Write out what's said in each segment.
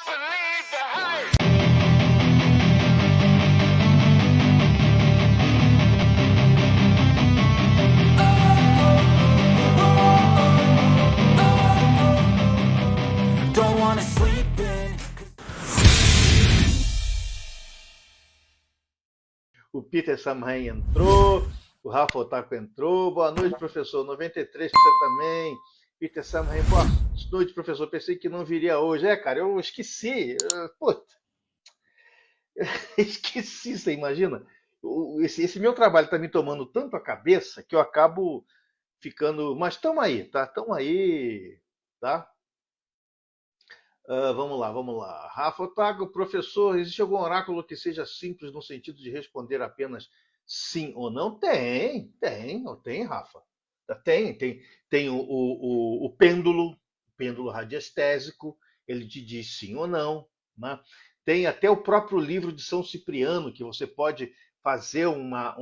Don't wanna sleep in. O Peter Samhain entrou, o Rafa Otaku entrou. Boa noite, professor. 93 pra você também. Peter Samhain, boa noite, professor. Pensei que não viria hoje. Cara, eu esqueci. Puta, esqueci, você imagina? Esse meu trabalho está me tomando tanto a cabeça que eu acabo ficando. Mas estamos aí, tá? Estamos aí, tá? Vamos lá, vamos lá. Rafa Otago, professor, existe algum oráculo que seja simples no sentido de responder apenas sim ou não? Tem, Rafa. Tem o pêndulo radiestésico, ele te diz sim ou não, né? Tem até o próprio livro de São Cipriano, que você pode fazer uma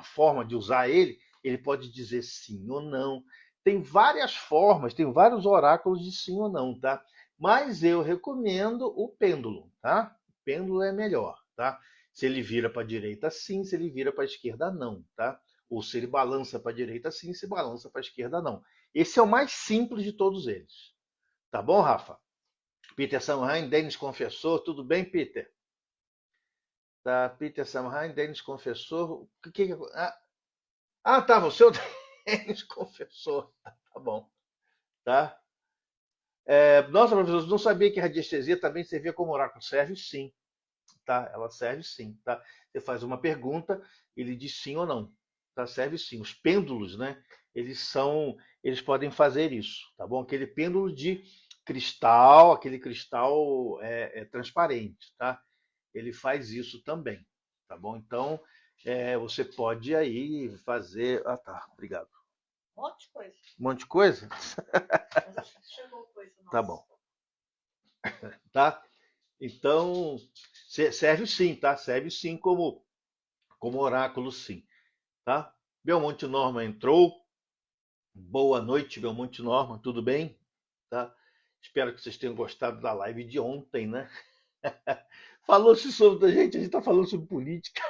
forma de usar ele pode dizer sim ou não. Tem várias formas, tem vários oráculos de sim ou não, tá? Mas eu recomendo o pêndulo, tá? O pêndulo é melhor, tá? Se ele vira para a direita, sim. Se ele vira para a esquerda, não, tá? Ou se ele balança para a direita, sim. Se balança para a esquerda, não. Esse é o mais simples de todos eles. Tá bom, Rafa? Peter Samhain, Denis Confessor. Tudo bem, Peter? Tá, Peter Samhain, Denis Confessor. Tá, você é o Denis Confessor. Tá bom, tá? Nossa, professor, não sabia que a radiestesia também servia como oráculo. Serve sim, tá? Ela serve sim, tá? Você faz uma pergunta, ele diz sim ou não, tá? Serve sim. Os pêndulos, né? Eles podem fazer isso, tá bom? Aquele pêndulo de cristal, aquele cristal transparente, tá? Ele faz isso também, tá bom? Então, você pode aí fazer. Ah, tá, obrigado. Um monte de coisa. Um monte de coisa? Mas acho que chegou coisa nossa. Tá bom, tá? Então, serve sim, tá? Serve sim como oráculo, sim, tá? Belmonte Norma entrou. Boa noite, Belmonte Norma, tudo bem? Tá? Espero que vocês tenham gostado da live de ontem, né? Falou-se sobre a gente está falando sobre política.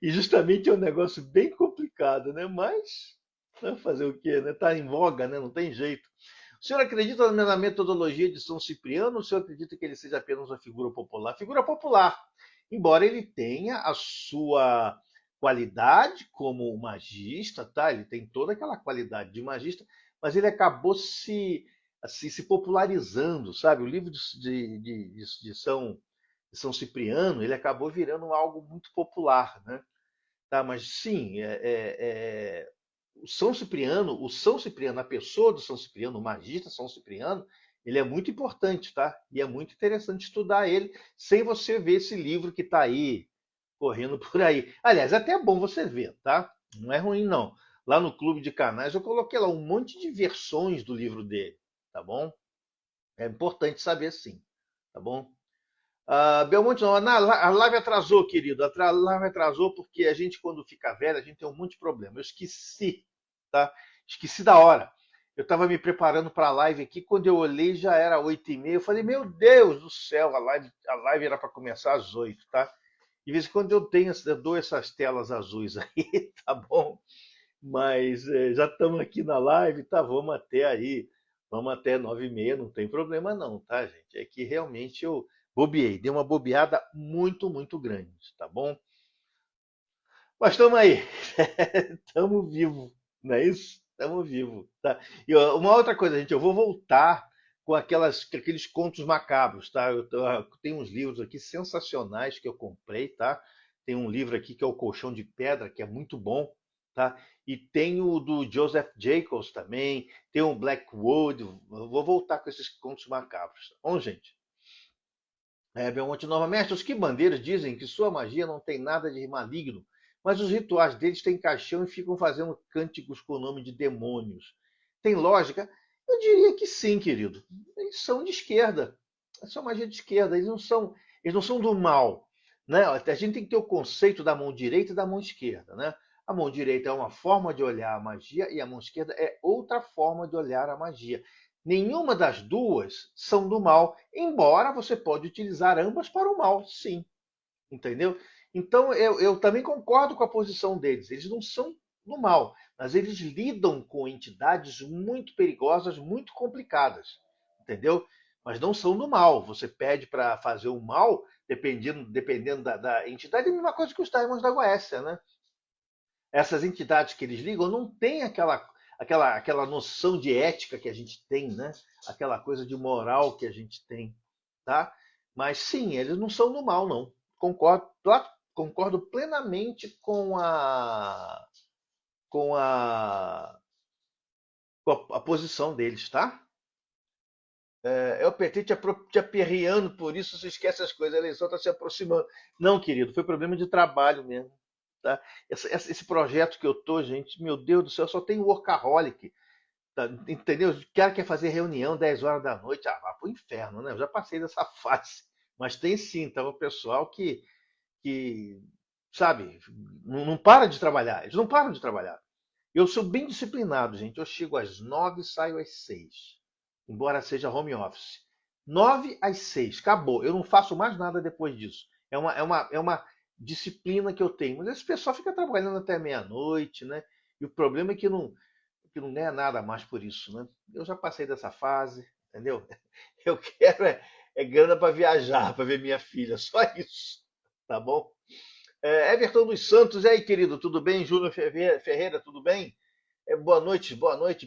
E justamente é um negócio bem complicado, né? Mas fazer o quê, né? Tá em voga, né? Não tem jeito. O senhor acredita na metodologia de São Cipriano ou o senhor acredita que ele seja apenas uma figura popular? Figura popular, embora ele tenha a sua qualidade como magista, tá? Ele tem toda aquela qualidade de magista, mas ele acabou se popularizando, sabe? O livro de São Cipriano, ele acabou virando algo muito popular, né? Tá, mas sim, o São Cipriano, a pessoa do São Cipriano, o magista São Cipriano, ele é muito importante, tá? E é muito interessante estudar ele sem você ver esse livro que está aí correndo por aí. Aliás, até é bom você ver, tá? Não é ruim não. Lá no Clube de Canais eu coloquei lá um monte de versões do livro dele, tá bom? É importante saber sim, tá bom? Belmonte, não, a live atrasou, querido. A live atrasou porque a gente, quando fica velho, a gente tem um monte de problema. Eu esqueci, tá? Esqueci da hora. Eu estava me preparando para a live aqui, quando eu olhei já era 8h30. Eu falei, meu Deus do céu, a live era para começar às 8, tá? De vez em quando eu dou essas telas azuis aí, tá bom? Mas já estamos aqui na live, tá? Vamos até 9h30, não tem problema não, tá, gente? É que realmente eu bobeei, dei uma bobeada muito, muito grande, tá bom? Mas estamos aí, estamos vivos, não é isso? Estamos vivos, tá? E ó, uma outra coisa, gente, eu vou voltar com aqueles contos macabros, tá? Eu tenho uns livros aqui sensacionais que eu comprei, tá? Tem um livro aqui que é o Colchão de Pedra, que é muito bom, tá? E tem o do Joseph Jacobs também, tem o Blackwood. Eu vou voltar com esses contos macabros, tá bom, gente? Belmonte Nova, mestre, os quibandeiros dizem que sua magia não tem nada de maligno, mas os rituais deles têm caixão e ficam fazendo cânticos com o nome de demônios. Tem lógica? Eu diria que sim, querido. Eles são de esquerda. É só magia de esquerda. Eles não são do mal. Né? A gente tem que ter o conceito da mão direita e da mão esquerda. Né? A mão direita é uma forma de olhar a magia e a mão esquerda é outra forma de olhar a magia. Nenhuma das duas são do mal, embora você pode utilizar ambas para o mal, sim. Entendeu? Então, eu também concordo com a posição deles. Eles não são do mal, mas eles lidam com entidades muito perigosas, muito complicadas. Entendeu? Mas não são do mal. Você pede para fazer o mal, dependendo da entidade, é a mesma coisa que os Daimons da Goécia, né? Essas entidades que eles ligam não têm aquela noção de ética que a gente tem, né? Aquela coisa de moral que a gente tem, tá? Mas sim, eles não são do mal, não. Concordo, concordo plenamente com a, com a posição deles, tá? É o PT te aperreando, por isso você esquece as coisas, a eleição está se aproximando. Não, querido, foi problema de trabalho mesmo. Tá? Esse projeto que eu tô, gente, meu Deus do céu, só tem workaholic. Tá? Entendeu? O cara quer fazer reunião 10 horas da noite, vá pro inferno, né? Eu já passei dessa fase. Mas tem sim, tá? O pessoal que sabe, não para de trabalhar. Eles não param de trabalhar. Eu sou bem disciplinado, gente. Eu chego às 9 e saio às 6. Embora seja home office. 9 às 6, acabou. Eu não faço mais nada depois disso. É uma disciplina que eu tenho. Mas esse pessoal fica trabalhando até meia-noite, né? E o problema é que não ganha nada mais por isso, né? Eu já passei dessa fase, entendeu? Eu quero é grana para viajar, para ver minha filha, só isso, tá bom? Everton dos Santos, e aí, querido, tudo bem? Júnior Ferreira, tudo bem? Boa noite,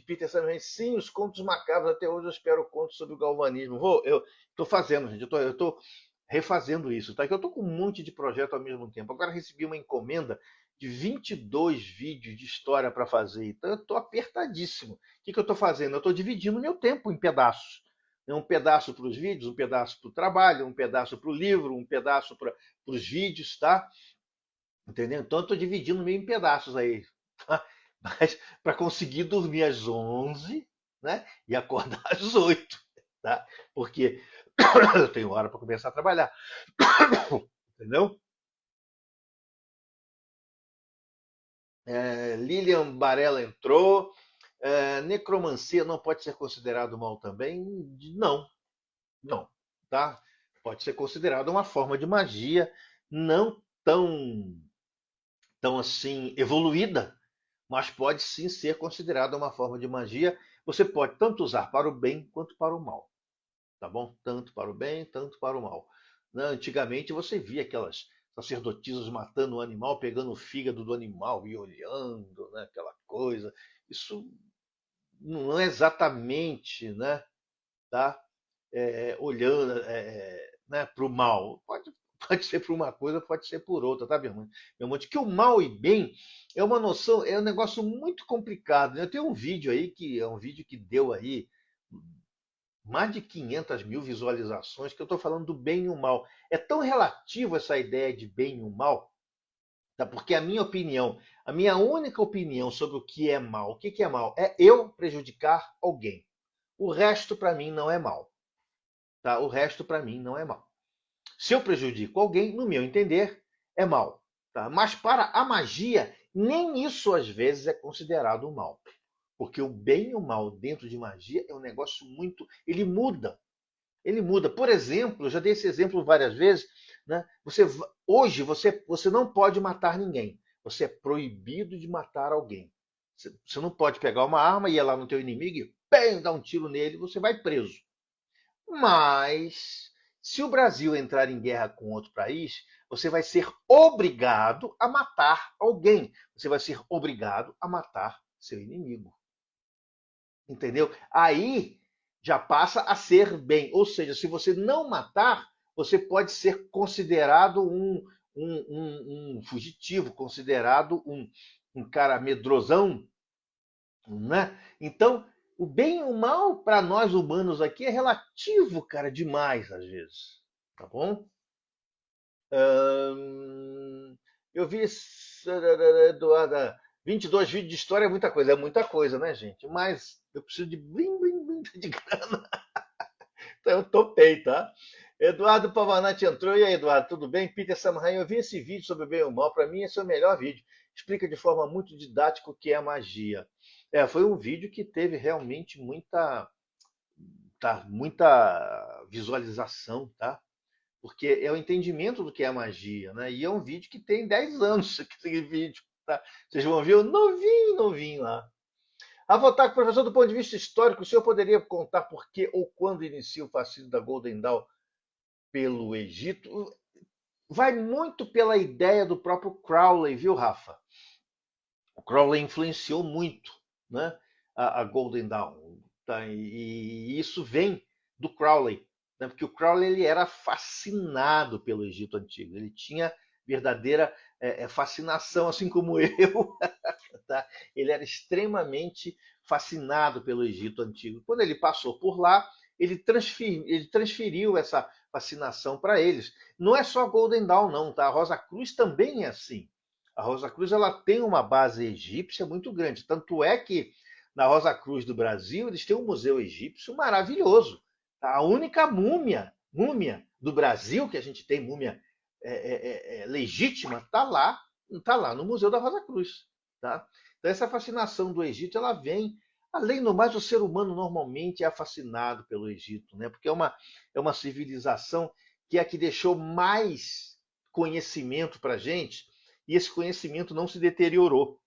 Peter Samuel. Sim, os contos macabros, até hoje eu espero contos sobre o galvanismo. Eu estou fazendo, gente, eu tô refazendo isso, tá? Que eu estou com um monte de projeto ao mesmo tempo. Agora recebi uma encomenda de 22 vídeos de história para fazer, então eu estou apertadíssimo. O que eu estou fazendo? Eu estou dividindo meu tempo em pedaços. Um pedaço para os vídeos, um pedaço para o trabalho, um pedaço para o livro, um pedaço para os vídeos, tá? Entendeu? Então eu estou dividindo meio em pedaços aí. Tá? Mas para conseguir dormir às 11, né? E acordar às 8, tá? Porque eu tenho hora para começar a trabalhar. Entendeu? Lilian Barella entrou. Necromancia não pode ser considerado mal também? Não, não, tá? Pode ser considerado uma forma de magia não tão assim evoluída, mas pode sim ser considerada uma forma de magia. Você pode tanto usar para o bem quanto para o mal, tá bom? Tanto para o bem, tanto para o mal. Né? Antigamente você via aquelas sacerdotisas matando o animal, pegando o fígado do animal e olhando, né? Aquela coisa. Isso não é exatamente, né? Tá? Olhando né, para o mal. Pode ser por uma coisa, pode ser por outra, tá, meu irmão? Meu irmão, de que o mal e bem é uma noção, é um negócio muito complicado. Né? Eu tenho um vídeo aí que é um vídeo que deu aí mais de 500 mil visualizações, que eu estou falando do bem e o mal. É tão relativo essa ideia de bem e o mal, tá? Porque a minha opinião, a minha única opinião sobre o que é mal, o que é mal, é eu prejudicar alguém. O resto para mim não é mal, tá? O resto para mim não é mal. Se eu prejudico alguém, no meu entender, é mal, tá? Mas para a magia, nem isso às vezes é considerado mal. Porque o bem e o mal dentro de magia é um negócio muito. Ele muda. Ele muda. Por exemplo, eu já dei esse exemplo várias vezes. Né? Hoje você não pode matar ninguém. Você é proibido de matar alguém. Você não pode pegar uma arma e ir lá no teu inimigo e bem, dar um tiro nele, você vai preso. Mas se o Brasil entrar em guerra com outro país, você vai ser obrigado a matar alguém. Você vai ser obrigado a matar seu inimigo. Entendeu? Aí já passa a ser bem. Ou seja, se você não matar, você pode ser considerado um fugitivo, considerado um cara medrosão, né? Então, o bem e o mal para nós humanos aqui é relativo, cara, demais às vezes. Tá bom? Eu vi, Eduarda, 22 vídeos de história é muita coisa, né, gente? Mas eu preciso de blim, blim, blim de grana. Então eu topei, tá? Eduardo Pavanati entrou. E aí, Eduardo, tudo bem? Peter Samrain, eu vi esse vídeo sobre o bem e o mal. Para mim, esse é o melhor vídeo. Explica de forma muito didática o que é a magia. Foi um vídeo que teve realmente tá? Muita visualização, tá? Porque é o entendimento do que é magia, né? E é um vídeo que tem 10 anos, aquele vídeo, tá? Vocês vão ver o novinho, novinho lá. Avotac, professor, do ponto de vista histórico, o senhor poderia contar por que ou quando inicia o fascínio da Golden Dawn pelo Egito? Vai muito pela ideia do próprio Crowley, viu, Rafa? O Crowley influenciou muito, né, a Golden Dawn. Tá? E isso vem do Crowley, né, porque o Crowley ele era fascinado pelo Egito Antigo. Ele tinha verdadeira fascinação, assim como eu. Tá? Ele era extremamente fascinado pelo Egito Antigo. Quando ele passou por lá, ele transferiu essa fascinação para eles. Não é só a Golden Dawn, não. Tá? A Rosa Cruz também é assim. A Rosa Cruz ela tem uma base egípcia muito grande. Tanto é que na Rosa Cruz do Brasil eles têm um museu egípcio maravilhoso. A única múmia do Brasil que a gente tem, múmia legítima, tá lá no Museu da Rosa Cruz. Tá? Então essa fascinação do Egito ela vem. Além do mais, o ser humano normalmente é fascinado pelo Egito, né? Porque é uma civilização que é a que deixou mais conhecimento para a gente, e esse conhecimento não se deteriorou,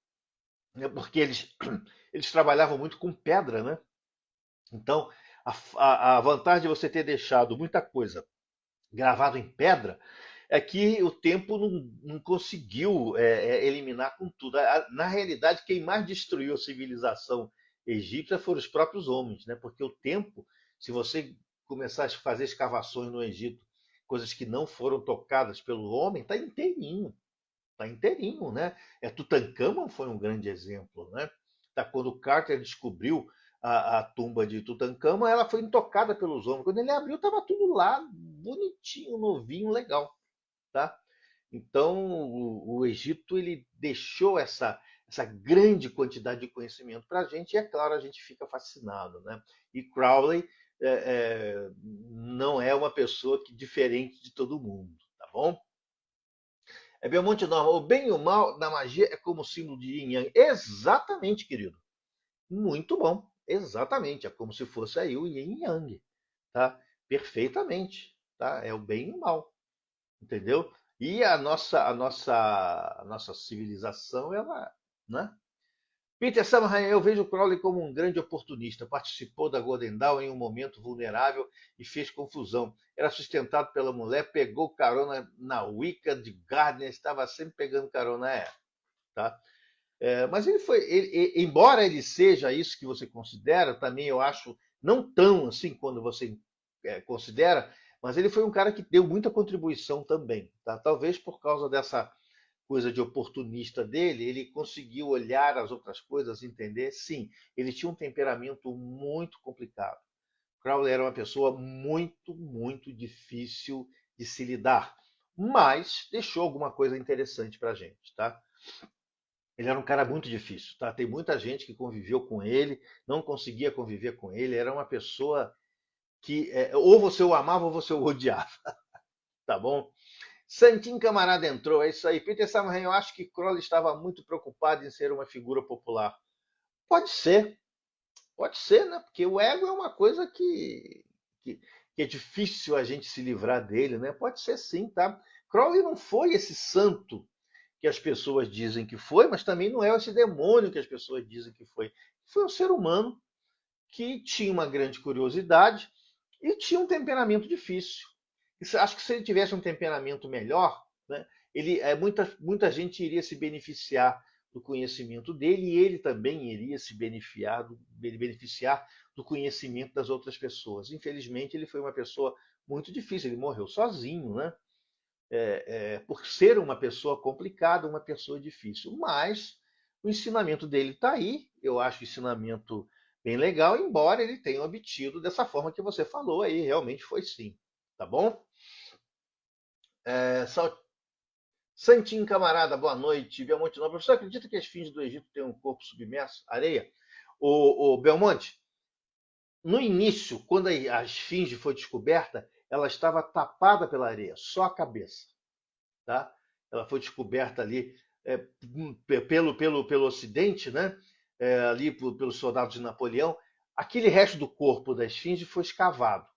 né? Porque eles trabalhavam muito com pedra, né? Então, a vantagem de você ter deixado muita coisa gravado em pedra é que o tempo não conseguiu eliminar com tudo. Na realidade, quem mais destruiu a civilização egípcia foram os próprios homens, né? Porque o tempo, se você começar a fazer escavações no Egito, coisas que não foram tocadas pelo homem, está inteirinho, né? Tutancâmon foi um grande exemplo, né? Tá, quando Carter descobriu a tumba de Tutancâmon, ela foi intocada pelos homens. Quando ele abriu, estava tudo lá, bonitinho, novinho, legal, tá? Então, o Egito ele deixou essa grande quantidade de conhecimento para a gente, e é claro, a gente fica fascinado, né? E Crowley não é uma pessoa que diferente de todo mundo, tá bom? Belmonte Norma, o bem e o mal da magia é como o símbolo de Yin Yang. Exatamente, querido. Muito bom. Exatamente. É como se fosse aí o Yin Yang. Tá? Perfeitamente. Tá? É o bem e o mal. Entendeu? E a nossa civilização, ela, né? Peter Samrahan, eu vejo Crowley como um grande oportunista. Participou da Golden Dawn em um momento vulnerável e fez confusão. Era sustentado pela mulher, pegou carona na Wicca de Gardner, estava sempre pegando carona. Tá? Mas embora ele seja isso que você considera, também eu acho, não tão assim quando você considera, mas ele foi um cara que deu muita contribuição também. Tá? Talvez por causa dessa coisa de oportunista dele, ele conseguiu olhar as outras coisas, entender. Sim, ele tinha um temperamento muito complicado. Crowley era uma pessoa muito, muito difícil de se lidar, mas deixou alguma coisa interessante para a gente, tá? Ele era um cara muito difícil, tá? Tem muita gente que conviveu com ele, não conseguia conviver com ele. Era uma pessoa que ou você o amava ou você o odiava, tá bom? Santinho Camarada entrou, é isso aí. Peter Samrahan, eu acho que Crowley estava muito preocupado em ser uma figura popular. Pode ser, né? Porque o ego é uma coisa que, que é difícil a gente se livrar dele, né? Pode ser sim, tá? Crowley não foi esse santo que as pessoas dizem que foi, mas também não é esse demônio que as pessoas dizem que foi. Foi um ser humano que tinha uma grande curiosidade e tinha um temperamento difícil. Acho que se ele tivesse um temperamento melhor, né, muita gente iria se beneficiar do conhecimento dele e ele também iria se beneficiar do conhecimento das outras pessoas. Infelizmente, ele foi uma pessoa muito difícil, ele morreu sozinho, né? Por ser uma pessoa complicada, uma pessoa difícil. Mas o ensinamento dele está aí, eu acho o ensinamento bem legal, embora ele tenha obtido dessa forma que você falou aí, realmente foi sim, tá bom? Santinho Camarada, boa noite. Belmonte Nobre, professor acredita que as esfinge do Egito têm um corpo submerso? Areia? O Belmonte, no início, quando a esfinge foi descoberta, ela estava tapada pela areia, só a cabeça. Tá? Ela foi descoberta ali pelo Ocidente, né? Ali pelos soldados de Napoleão. aquele resto do corpo da esfinge foi escavado.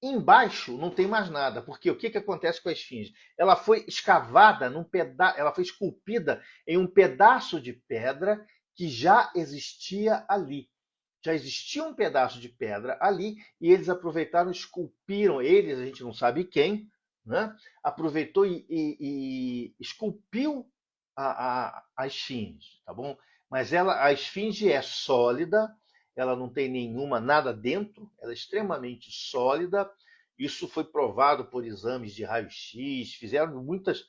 Embaixo não tem mais nada, porque o que, que acontece com a esfinge? Ela foi escavada ela foi esculpida em um pedaço de pedra que já existia ali. Já existia um pedaço de pedra ali e eles aproveitaram, esculpiram, eles, a gente não sabe quem, né? Aproveitou e esculpiu a esfinge, tá bom? Mas a esfinge é sólida, ela não tem nada dentro, ela é extremamente sólida. Isso foi provado por exames de raio-x, fizeram muitas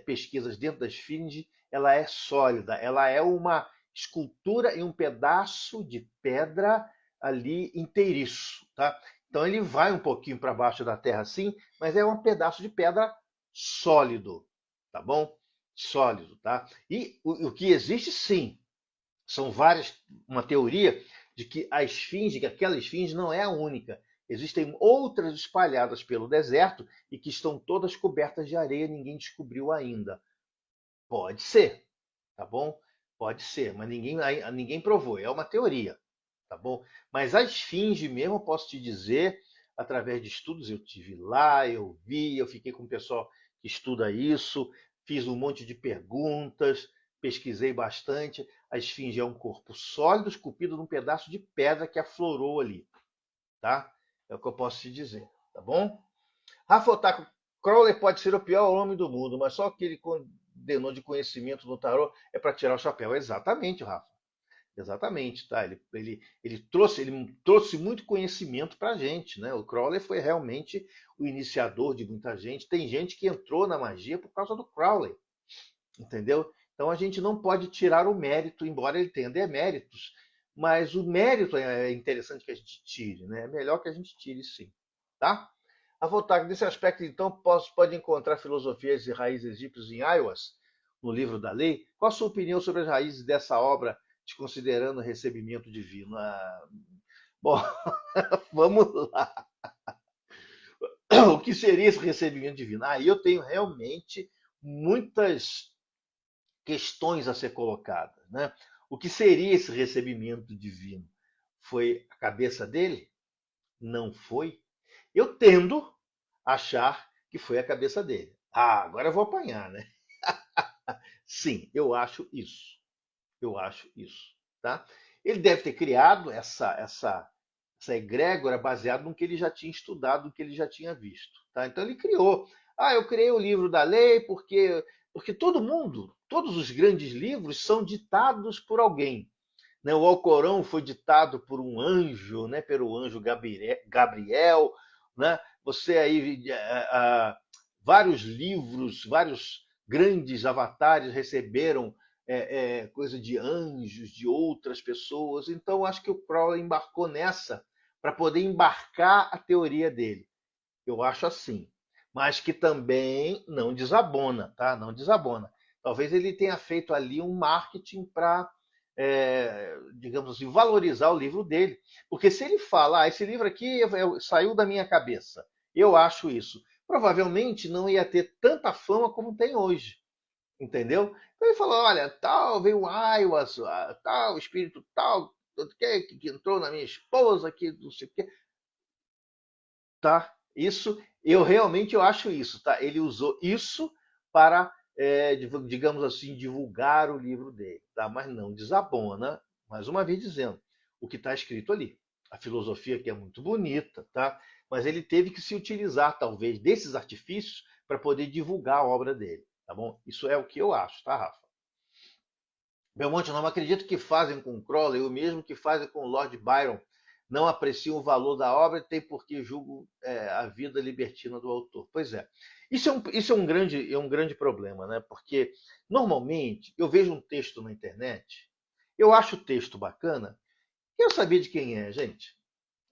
pesquisas dentro da esfinge. Ela é sólida, ela é uma escultura em um pedaço de pedra ali inteiriço, tá? Então ele vai um pouquinho para baixo da terra assim, mas é um pedaço de pedra sólido, tá bom? Sólido, tá? E o que existe sim, são uma teoria de que que aquela esfinge não é a única. Existem outras espalhadas pelo deserto e que estão todas cobertas de areia, ninguém descobriu ainda. Pode ser, tá bom? Pode ser, mas ninguém provou, é uma teoria, tá bom? Mas a esfinge mesmo, eu posso te dizer, através de estudos, eu tive lá, eu vi, eu fiquei com o pessoal que estuda isso, fiz um monte de perguntas, pesquisei bastante. A esfinge é um corpo sólido esculpido num pedaço de pedra que aflorou ali, tá? É o que eu posso te dizer, tá bom? Rafa Otaku, Crowley pode ser o pior homem do mundo, mas só que ele condenou de conhecimento no tarô é para tirar o chapéu. Exatamente, Rafa. Exatamente, tá? Ele trouxe muito conhecimento para a gente, né? O Crowley foi realmente o iniciador de muita gente. Tem gente que entrou na magia por causa do Crowley, entendeu? Então a gente não pode tirar o mérito, embora ele tenha deméritos, mas o mérito é interessante que a gente tire, né? É melhor que a gente tire, sim, tá? A voltar nesse aspecto, então, pode encontrar filosofias e raízes egípcias em Aiwas, no livro da lei. Qual a sua opinião sobre as raízes dessa obra, desconsiderando o recebimento divino? Bom, vamos lá. O que seria esse recebimento divino? Aí eu tenho realmente muitas questões a ser colocadas, né? O que seria esse recebimento divino? Foi a cabeça dele? Não foi? Eu tendo a achar que foi a cabeça dele. Agora eu vou apanhar, né? Sim, eu acho isso. Eu acho isso, tá? Ele deve ter criado essa egrégora baseado no que ele já tinha estudado, no que ele já tinha visto, tá? Então ele criou. Eu criei o livro da lei porque todos os grandes livros são ditados por alguém, né? O Alcorão foi ditado por um anjo, né? Pelo anjo Gabriel, né? Você aí vários livros, vários grandes avatares receberam coisa de anjos, de outras pessoas. Então acho que o Crowley embarcou nessa para poder embarcar a teoria dele. Eu acho assim, mas que também não desabona, tá? Não desabona. Talvez ele tenha feito ali um marketing para, digamos assim, valorizar o livro dele. Porque se ele fala, esse livro aqui saiu da minha cabeça, eu acho isso, provavelmente não ia ter tanta fama como tem hoje. Entendeu? Então ele falou, olha, tal, veio um Aiwas, tal, espírito tal, que entrou na minha esposa, que não sei o quê. Tá? Isso, eu acho isso, tá? Ele usou isso para, digamos assim, divulgar o livro dele, tá? Mas não desabona, mais uma vez dizendo, o que está escrito ali. A filosofia que é muito bonita, tá? Mas ele teve que se utilizar, talvez, desses artifícios para poder divulgar a obra dele, tá bom? Isso é o que eu acho, tá, Rafa? Belmonte, não acredito que fazem com Crowley o mesmo que fazem com Lord Byron. Não apreciam o valor da obra e tem porque julgam a vida libertina do autor. Pois é. Isso é um grande problema, né? Porque normalmente eu vejo um texto na internet, eu acho o texto bacana, quero saber de quem é, gente.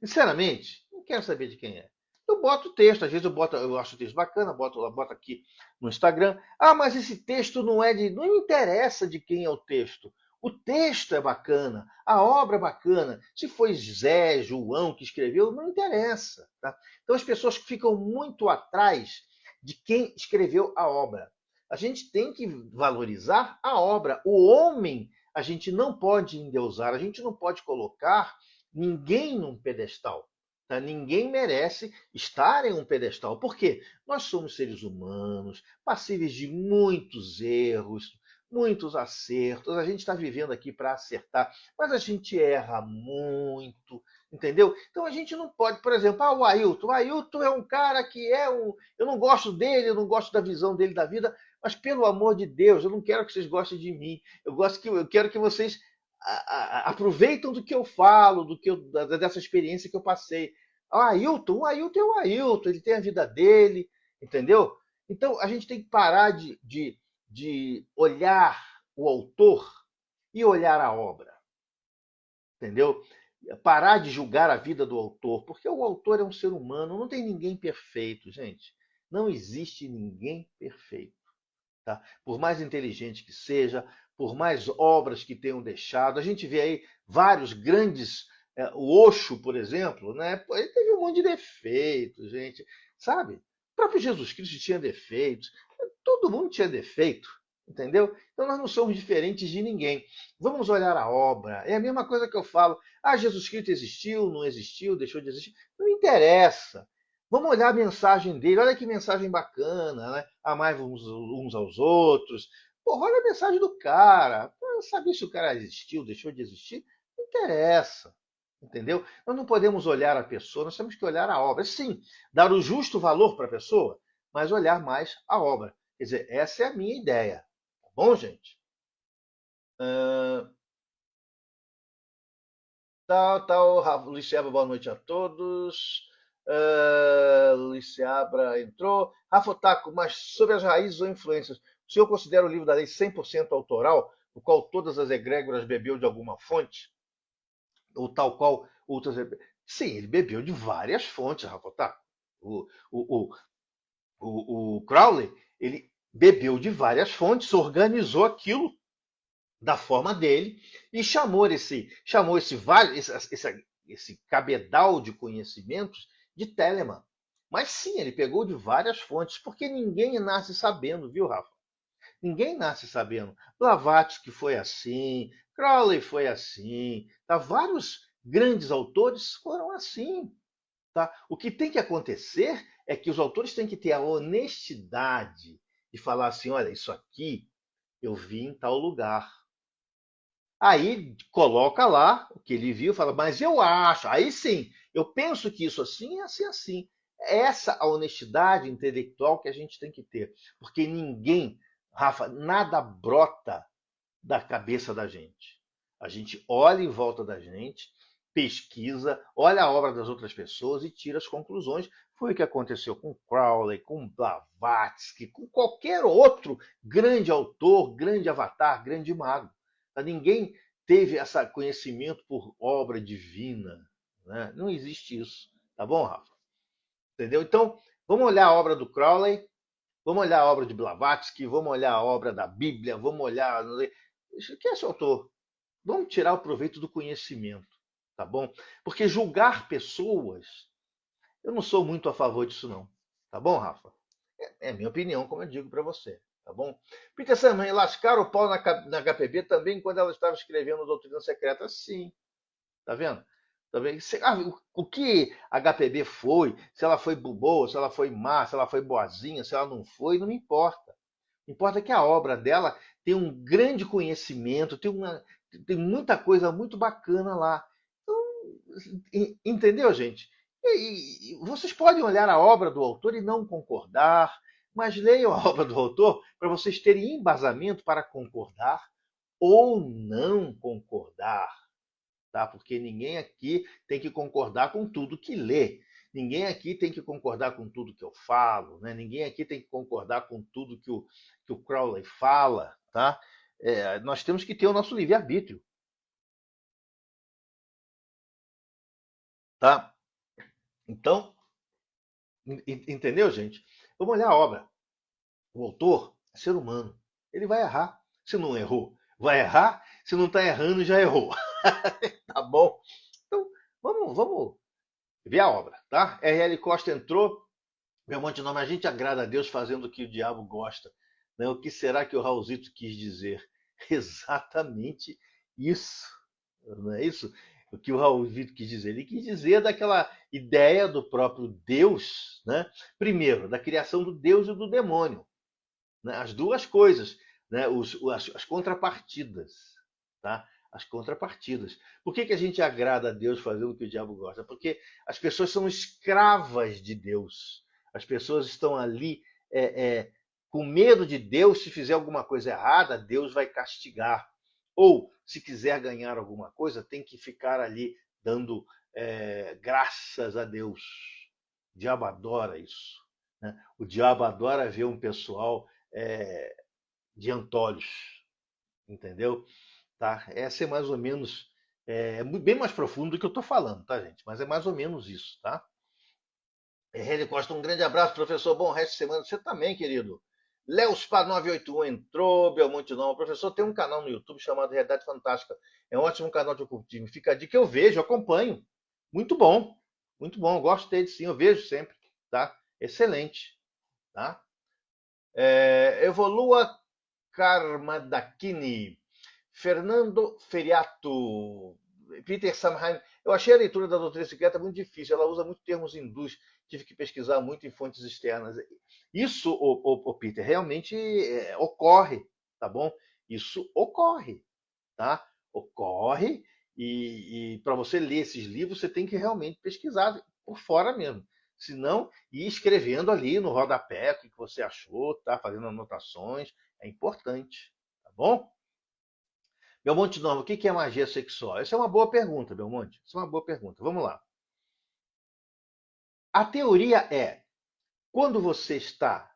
Sinceramente, não quero saber de quem é. Eu boto o texto, às vezes eu acho o texto bacana, boto aqui no Instagram. Mas esse texto não me interessa de quem é o texto. O texto é bacana, a obra é bacana. Se foi Zé, João que escreveu, não interessa. Tá? Então as pessoas ficam muito atrás de quem escreveu a obra. A gente tem que valorizar a obra. O homem a gente não pode endeusar, a gente não pode colocar ninguém num pedestal. Tá? Ninguém merece estar em um pedestal. Por quê? Nós somos seres humanos, passíveis de muitos erros, muitos acertos. A gente está vivendo aqui para acertar, mas a gente erra muito, entendeu? Então a gente não pode, por exemplo, o Ailton. O Ailton é um cara que é um. Eu não gosto dele, eu não gosto da visão dele da vida, mas pelo amor de Deus, eu não quero que vocês gostem de mim. Eu quero que vocês aproveitem do que eu falo, dessa experiência que eu passei. O Ailton é o Ailton, ele tem a vida dele, entendeu? Então a gente tem que parar de olhar o autor e olhar a obra, entendeu? Parar de julgar a vida do autor, porque o autor é um ser humano, não tem ninguém perfeito, gente. Não existe ninguém perfeito. Tá? Por mais inteligente que seja, por mais obras que tenham deixado, a gente vê aí vários grandes. O Osho, por exemplo, né? Ele teve um monte de defeitos, gente, sabe? O próprio Jesus Cristo tinha defeitos, todo mundo tinha defeito, entendeu? Então nós não somos diferentes de ninguém. Vamos olhar a obra. É a mesma coisa que eu falo. Jesus Cristo existiu, não existiu, deixou de existir. Não interessa. Vamos olhar a mensagem dele. Olha que mensagem bacana, né? Amai uns aos outros. Pô, olha a mensagem do cara. Saber se o cara existiu, deixou de existir, não interessa. Entendeu? Nós não podemos olhar a pessoa, nós temos que olhar a obra. Sim, dar o justo valor para a pessoa, mas olhar mais a obra. Quer dizer, essa é a minha ideia. Tá bom, gente? Luiz Seabra, boa noite a todos. Luiz Seabra entrou. Rafa Taco, mas sobre as raízes ou influências, o senhor considera o livro da lei 100% autoral, no qual todas as egrégoras bebeu de alguma fonte? Ou tal qual outras. Sim, ele bebeu de várias fontes, Rafa Taco. O, o, o Crowley, ele bebeu de várias fontes, organizou aquilo da forma dele e esse cabedal de conhecimentos de Telemann. Mas sim, ele pegou de várias fontes, porque ninguém nasce sabendo, viu, Rafa? Ninguém nasce sabendo. Blavatsky foi assim, Crowley foi assim, tá? Vários grandes autores foram assim. Tá? O que tem que acontecer é que os autores têm que ter a honestidade de falar assim: olha, isso aqui eu vi em tal lugar. Aí coloca lá o que ele viu, fala, mas eu acho, aí sim, eu penso que isso assim é assim, assim. Essa a honestidade intelectual que a gente tem que ter. Porque ninguém, Rafa, nada brota da cabeça da gente. A gente olha em volta da gente, pesquisa, olha a obra das outras pessoas e tira as conclusões. Foi o que aconteceu com Crowley, com Blavatsky, com qualquer outro grande autor, grande avatar, grande mago. Ninguém teve esse conhecimento por obra divina. Né? Não existe isso. Tá bom, Rafa? Entendeu? Então, vamos olhar a obra do Crowley, vamos olhar a obra de Blavatsky, vamos olhar a obra da Bíblia, vamos olhar. Quem é esse autor? Vamos tirar o proveito do conhecimento, tá bom? Porque julgar pessoas, eu não sou muito a favor disso, não. Tá bom, Rafa? É a minha opinião, como eu digo para você. Tá bom? Peter Sandman, lascaram o pau na HPB também quando ela estava escrevendo Doutrina Secreta? Sim. Tá vendo? Também, o que a HPB foi, se ela foi boa, se ela foi má, se ela foi boazinha, se ela não foi, não me importa. Importa que a obra dela tem um grande conhecimento, tem muita coisa muito bacana lá. Então, entendeu, gente? E vocês podem olhar a obra do autor e não concordar, mas leiam a obra do autor para vocês terem embasamento para concordar ou não concordar, tá? Porque ninguém aqui tem que concordar com tudo que lê. Ninguém aqui tem que concordar com tudo que eu falo, né? Ninguém aqui tem que concordar com tudo que o Crowley fala, tá? Nós temos que ter o nosso livre-arbítrio, tá? Então, entendeu, gente? Vamos olhar a obra. O autor é ser humano. Ele vai errar. Se não errou, vai errar. Se não está errando, já errou. Tá bom? Então, vamos ver a obra, tá? R.L. Costa entrou. Meu monte de nome, a gente agrada a Deus fazendo o que o diabo gosta. Né? O que será que o Raulzito quis dizer? Exatamente isso. Não é isso? O que o Raul Vitor quis dizer? Ele quis dizer daquela ideia do próprio Deus, né? Primeiro, da criação do Deus e do demônio, né? As duas coisas, né? As contrapartidas, tá? As contrapartidas. Por que a gente agrada a Deus fazendo o que o diabo gosta? Porque as pessoas são escravas de Deus. As pessoas estão ali com medo de Deus. Se fizer alguma coisa errada, Deus vai castigar. Ou, se quiser ganhar alguma coisa, tem que ficar ali dando graças a Deus. O diabo adora isso, né? O diabo adora ver um pessoal de antolhos, entendeu? Tá? Essa é mais ou menos, bem mais profundo do que eu estou falando, tá, gente? Mas é mais ou menos isso, tá? Reni Costa, um grande abraço, professor. Bom resto de semana. Você também, querido. Léo Spa 981 entrou, Belmonte não. O professor tem um canal no YouTube chamado Realidade Fantástica. É um ótimo canal de ocultismo. Fica a dica, eu vejo, acompanho. Muito bom. Muito bom. Gosto dele sim, eu vejo sempre. Tá? Excelente. Tá? Evolua Karmadakini. Fernando Feriato. Peter Samheim. Eu achei a leitura da doutrina secreta muito difícil. Ela usa muito termos hindus. Tive que pesquisar muito em fontes externas. Isso, Peter, realmente ocorre, tá bom? Isso ocorre, tá? Ocorre e para você ler esses livros você tem que realmente pesquisar por fora mesmo. Se não, ir escrevendo ali no rodapé o que você achou, tá? Fazendo anotações, é importante, tá bom? Belmonte Nova, o que é magia sexual? Essa é uma boa pergunta, Belmonte. Essa é uma boa pergunta. Vamos lá. A teoria é, quando você está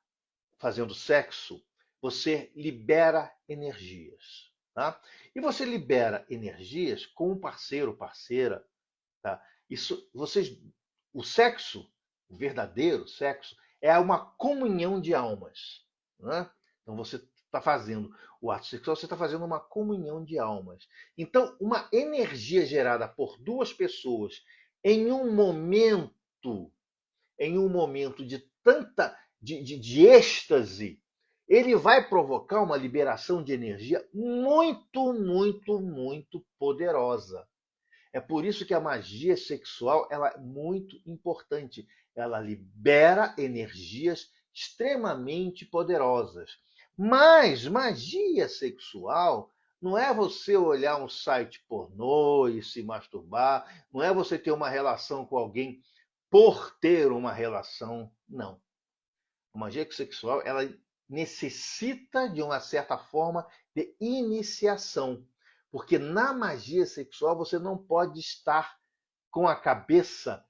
fazendo sexo, você libera energias. Tá? E você libera energias com um parceiro ou parceira. Tá? Isso, o sexo, o verdadeiro sexo, é uma comunhão de almas. Né? Então você está fazendo o ato sexual, você está fazendo uma comunhão de almas. Então, uma energia gerada por duas pessoas em um momento, de tanta de êxtase, ele vai provocar uma liberação de energia muito, muito, muito poderosa. É por isso que a magia sexual ela é muito importante. Ela libera energias extremamente poderosas. Mas magia sexual não é você olhar um site pornô e se masturbar, não é você ter uma relação com alguém por ter uma relação, não. A magia sexual ela necessita de uma certa forma de iniciação. Porque na magia sexual você não pode estar com a cabeça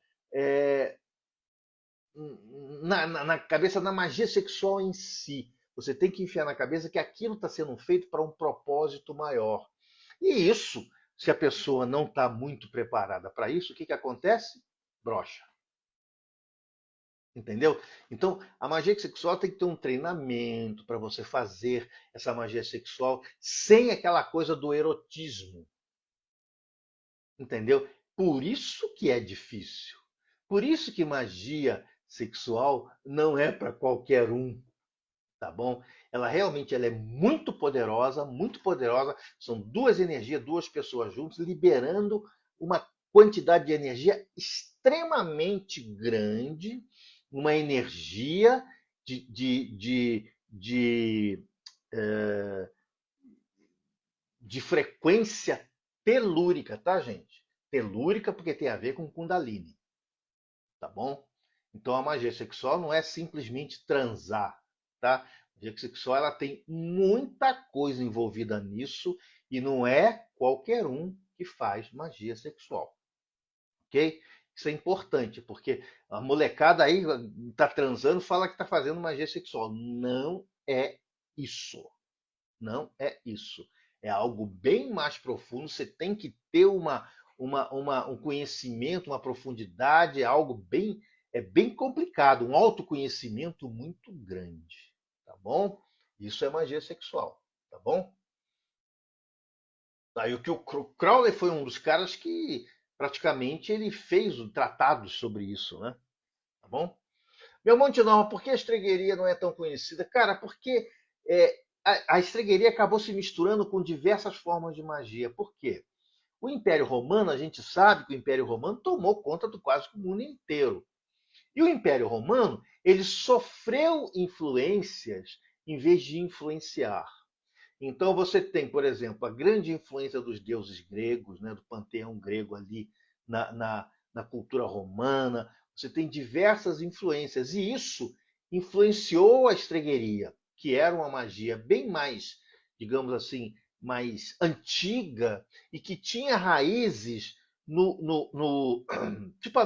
na cabeça da magia sexual em si. Você tem que enfiar na cabeça que aquilo está sendo feito para um propósito maior. E isso, se a pessoa não está muito preparada para isso, o que acontece? Brocha. Entendeu? Então, a magia sexual tem que ter um treinamento para você fazer essa magia sexual sem aquela coisa do erotismo. Entendeu? Por isso que é difícil. Por isso que magia sexual não é para qualquer um, tá bom? Ela é muito poderosa, muito poderosa. São duas energias, duas pessoas juntas, liberando uma quantidade de energia extremamente grande, uma energia eh, de frequência telúrica, tá, gente? Telúrica porque tem a ver com Kundalini, tá bom? Então a magia sexual não é simplesmente transar, tá? A magia sexual ela tem muita coisa envolvida nisso e não é qualquer um que faz magia sexual, ok? Isso é importante porque a molecada aí tá transando, fala que tá fazendo magia sexual. Não é isso. Não é isso. É algo bem mais profundo. Você tem que ter um conhecimento, uma profundidade, bem complicado, um autoconhecimento muito grande. Tá bom? Isso é magia sexual. Tá bom? Aí o que o Crowley foi um dos caras que praticamente ele fez tratados sobre isso, né? Tá bom? Belmonte Norma, por que a estregueria não é tão conhecida? Cara, porque a estregueria acabou se misturando com diversas formas de magia. Por quê? O Império Romano, a gente sabe que o Império Romano tomou conta do quase que o mundo inteiro. E o Império Romano, ele sofreu influências em vez de influenciar. Então você tem, por exemplo, a grande influência dos deuses gregos, né, do panteão grego ali na cultura romana. Você tem diversas influências, e isso influenciou a estregueria, que era uma magia bem mais, digamos assim, mais antiga e que tinha raízes no tipo,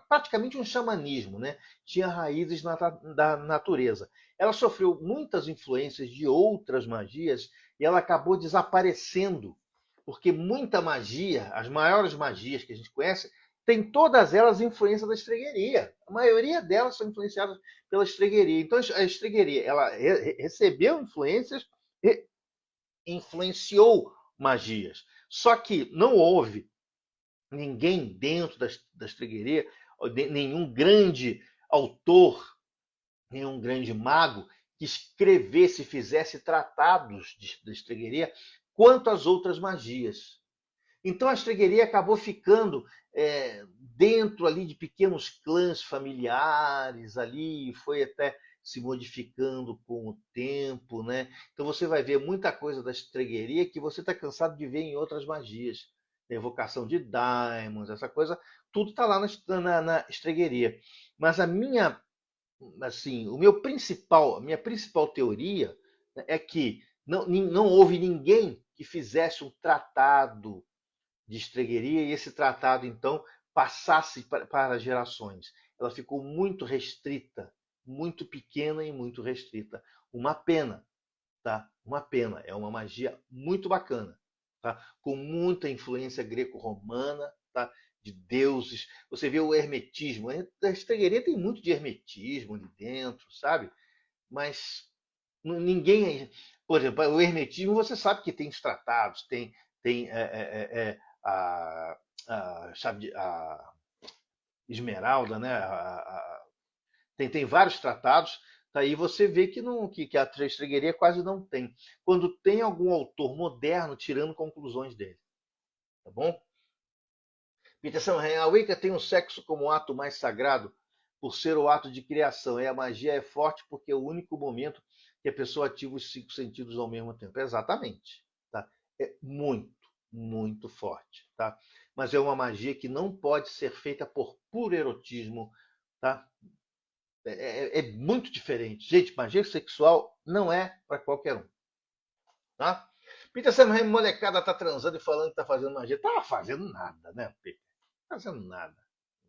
praticamente um xamanismo, né? Tinha raízes da natureza. Ela sofreu muitas influências de outras magias e ela acabou desaparecendo, porque muita magia, as maiores magias que a gente conhece, tem todas elas influência da estregueria. A maioria delas são influenciadas pela estregueria. Então a estregueria, ela recebeu influências e influenciou magias. Só que não houve ninguém dentro da estregueria, nenhum grande autor, nenhum grande mago que escrevesse, fizesse tratados da estregueria quanto às outras magias. Então a estregueria acabou ficando dentro ali de pequenos clãs familiares ali, foi até se modificando com o tempo, né? Então você vai ver muita coisa da estregueria que você está cansado de ver em outras magias. Evocação de diamonds, essa coisa, tudo está lá na estregueria. Mas assim, a minha principal teoria, né, é que não houve ninguém que fizesse um tratado de estregueria e esse tratado, então, passasse para gerações. Ela ficou muito restrita, muito pequena e muito restrita. Uma pena, tá? Uma pena. É uma magia muito bacana, tá? Com muita influência greco-romana, tá? De deuses. Você vê o hermetismo. A estregueria tem muito de hermetismo ali dentro, sabe? Mas ninguém. Por exemplo, o hermetismo você sabe que tem os tratados, tem a chave a esmeralda, né? Tem vários tratados. Aí você vê que a estregueria quase não tem. Quando tem algum autor moderno tirando conclusões dele. Tá bom? Peter Sam, a Wicca tem o sexo como ato mais sagrado por ser o ato de criação. E a magia é forte porque é o único momento que a pessoa ativa os 5 sentidos ao mesmo tempo. Exatamente. Tá? É muito, muito forte. Tá? Mas é uma magia que não pode ser feita por puro erotismo. Tá? É muito diferente. Gente, magia sexual não é para qualquer um. Tá? Peter Sam, molecada tá transando e falando que tá fazendo magia. Tá fazendo nada, né, Peter? Fazendo nada,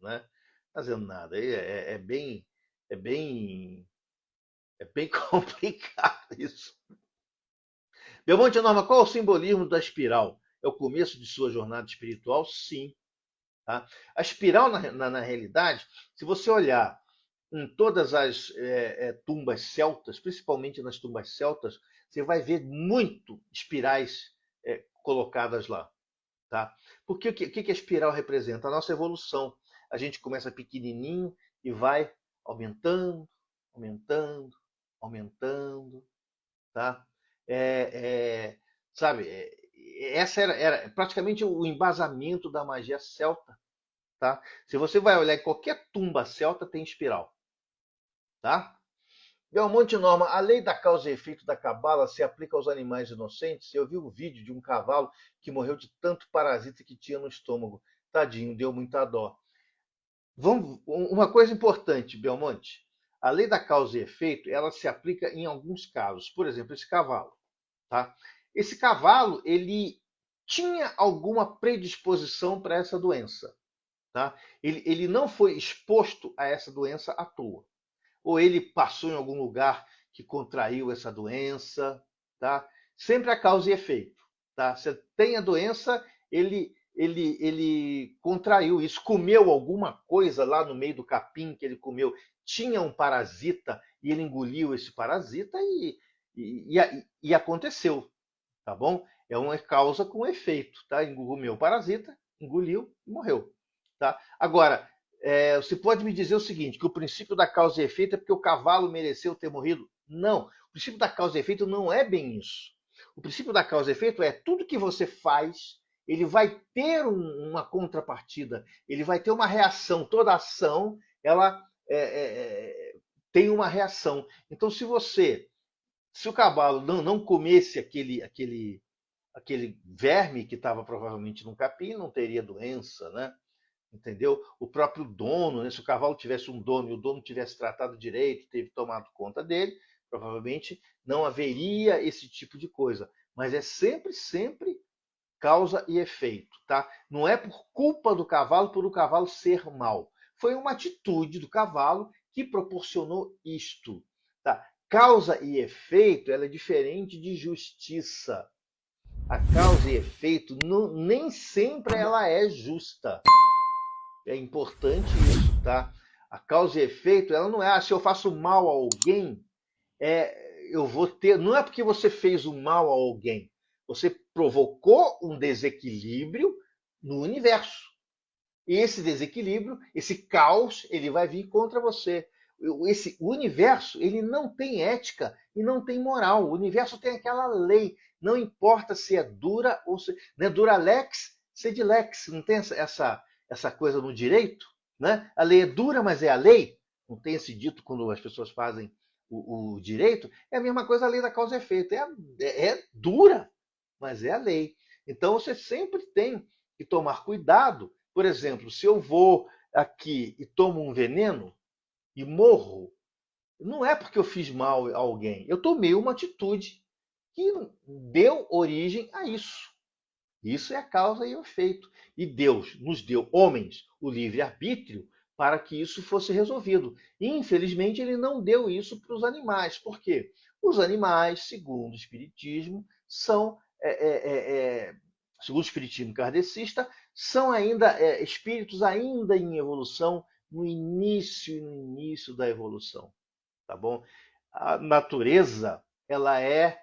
né? Fazendo nada. É bem, é bem complicado isso. Belmonte Norma, qual é o simbolismo da espiral? É o começo de sua jornada espiritual? Sim. Tá? A espiral, na realidade, se você olhar em todas as tumbas celtas, principalmente nas tumbas celtas, você vai ver muito espirais colocadas lá. Tá? Porque o que a espiral representa? A nossa evolução. A gente começa pequenininho e vai aumentando, aumentando, aumentando. Tá? É, é, sabe, essa era praticamente o embasamento da magia celta. Tá? Se você vai olhar em qualquer tumba celta, tem espiral. Tá? Belmonte Norma, a lei da causa e efeito da cabala se aplica aos animais inocentes? Eu vi um vídeo de um cavalo que morreu de tanto parasita que tinha no estômago. Tadinho, deu muita dó. Uma coisa importante, Belmonte. A lei da causa e efeito, ela se aplica em alguns casos. Por exemplo, esse cavalo. Tá? Esse cavalo, ele tinha alguma predisposição para essa doença. Tá? Ele não foi exposto a essa doença à toa. Ou ele passou em algum lugar que contraiu essa doença, tá? Sempre a causa e efeito, tá? Você tem a doença, ele contraiu isso, comeu alguma coisa lá no meio do capim que ele comeu, tinha um parasita e ele engoliu esse parasita e aconteceu, tá bom? É uma causa com efeito, tá? Comeu o parasita, engoliu e morreu, tá? Agora, você pode me dizer o seguinte, que o princípio da causa e efeito é porque o cavalo mereceu ter morrido? Não. O princípio da causa e efeito não é bem isso. O princípio da causa e efeito é tudo que você faz ele vai ter uma contrapartida, ele vai ter uma reação. Toda ação, ela tem uma reação. Então, se o cavalo não comesse aquele verme que estava provavelmente no capim, não teria doença, né? Entendeu? O próprio dono, né? Se o cavalo tivesse um dono e o dono tivesse tratado direito, teve tomado conta dele, provavelmente não haveria esse tipo de coisa. Mas é sempre, sempre causa e efeito, tá? Não é por culpa do cavalo, por o cavalo ser mau. Foi uma atitude do cavalo que proporcionou isto, tá? Causa e efeito, ela é diferente de justiça. A causa e efeito nem sempre ela é justa. É importante isso, tá? A causa e efeito, ela não é, se eu faço mal a alguém, eu vou ter. Não é porque você fez o mal a alguém, você provocou um desequilíbrio no universo. E esse desequilíbrio, esse caos, ele vai vir contra você. O universo, ele não tem ética e não tem moral. O universo tem aquela lei. Não importa se é dura ou se. Né, dura lex, sed lex. Não tem essa coisa no direito? Né? A lei é dura, mas é a lei. Não tem esse dito quando as pessoas fazem o direito? É a mesma coisa a lei da causa e efeito. É dura, mas é a lei. Então você sempre tem que tomar cuidado. Por exemplo, se eu vou aqui e tomo um veneno e morro, não é porque eu fiz mal a alguém. Eu tomei uma atitude que deu origem a isso. Isso é a causa e o efeito. E Deus nos deu, homens, o livre-arbítrio para que isso fosse resolvido. E, infelizmente, ele não deu isso para os animais. Por quê? Os animais, segundo o Espiritismo, segundo o Espiritismo kardecista, são ainda espíritos ainda em evolução, no início da evolução. Tá bom? A natureza, ela é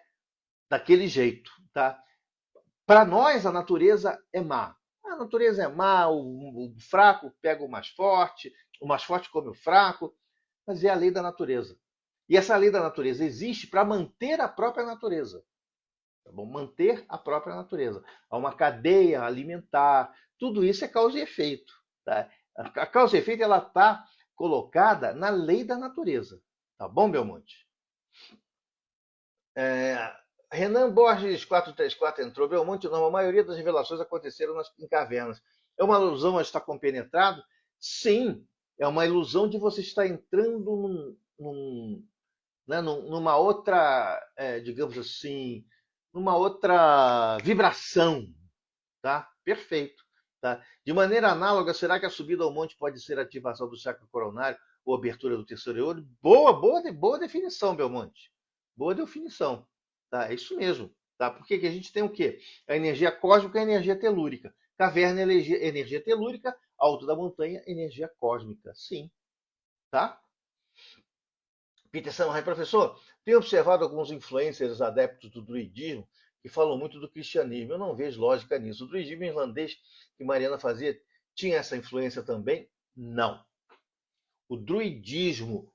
daquele jeito, tá? Para nós, a natureza é má. A natureza é má, o fraco pega o mais forte come o fraco, mas é a lei da natureza. E essa lei da natureza existe para manter a própria natureza. Tá bom? Manter a própria natureza. Há uma cadeia alimentar, tudo isso é causa e efeito. Tá? A causa e efeito ela está colocada na lei da natureza. Tá bom, Belmonte? Renan Borges 434 entrou. Belmonte, não, a maioria das revelações aconteceram em cavernas. É uma ilusão a estar compenetrado? Sim, é uma ilusão de você estar entrando numa outra, digamos assim, numa outra vibração, tá? Perfeito. Tá? De maneira análoga, será que a subida ao monte pode ser ativação do chakra coronário ou abertura do terceiro olho? Boa definição, Belmonte. Boa definição. Tá? É isso mesmo. Tá? Porque que a gente tem o quê? A energia cósmica e a energia telúrica. Caverna, energia telúrica, alto da montanha, energia cósmica. Sim. Tá? Peter Samurai, professor, tenho observado alguns influencers adeptos do druidismo que falam muito do cristianismo. Eu não vejo lógica nisso. O druidismo irlandês que Mariana fazia tinha essa influência também? Não. O druidismo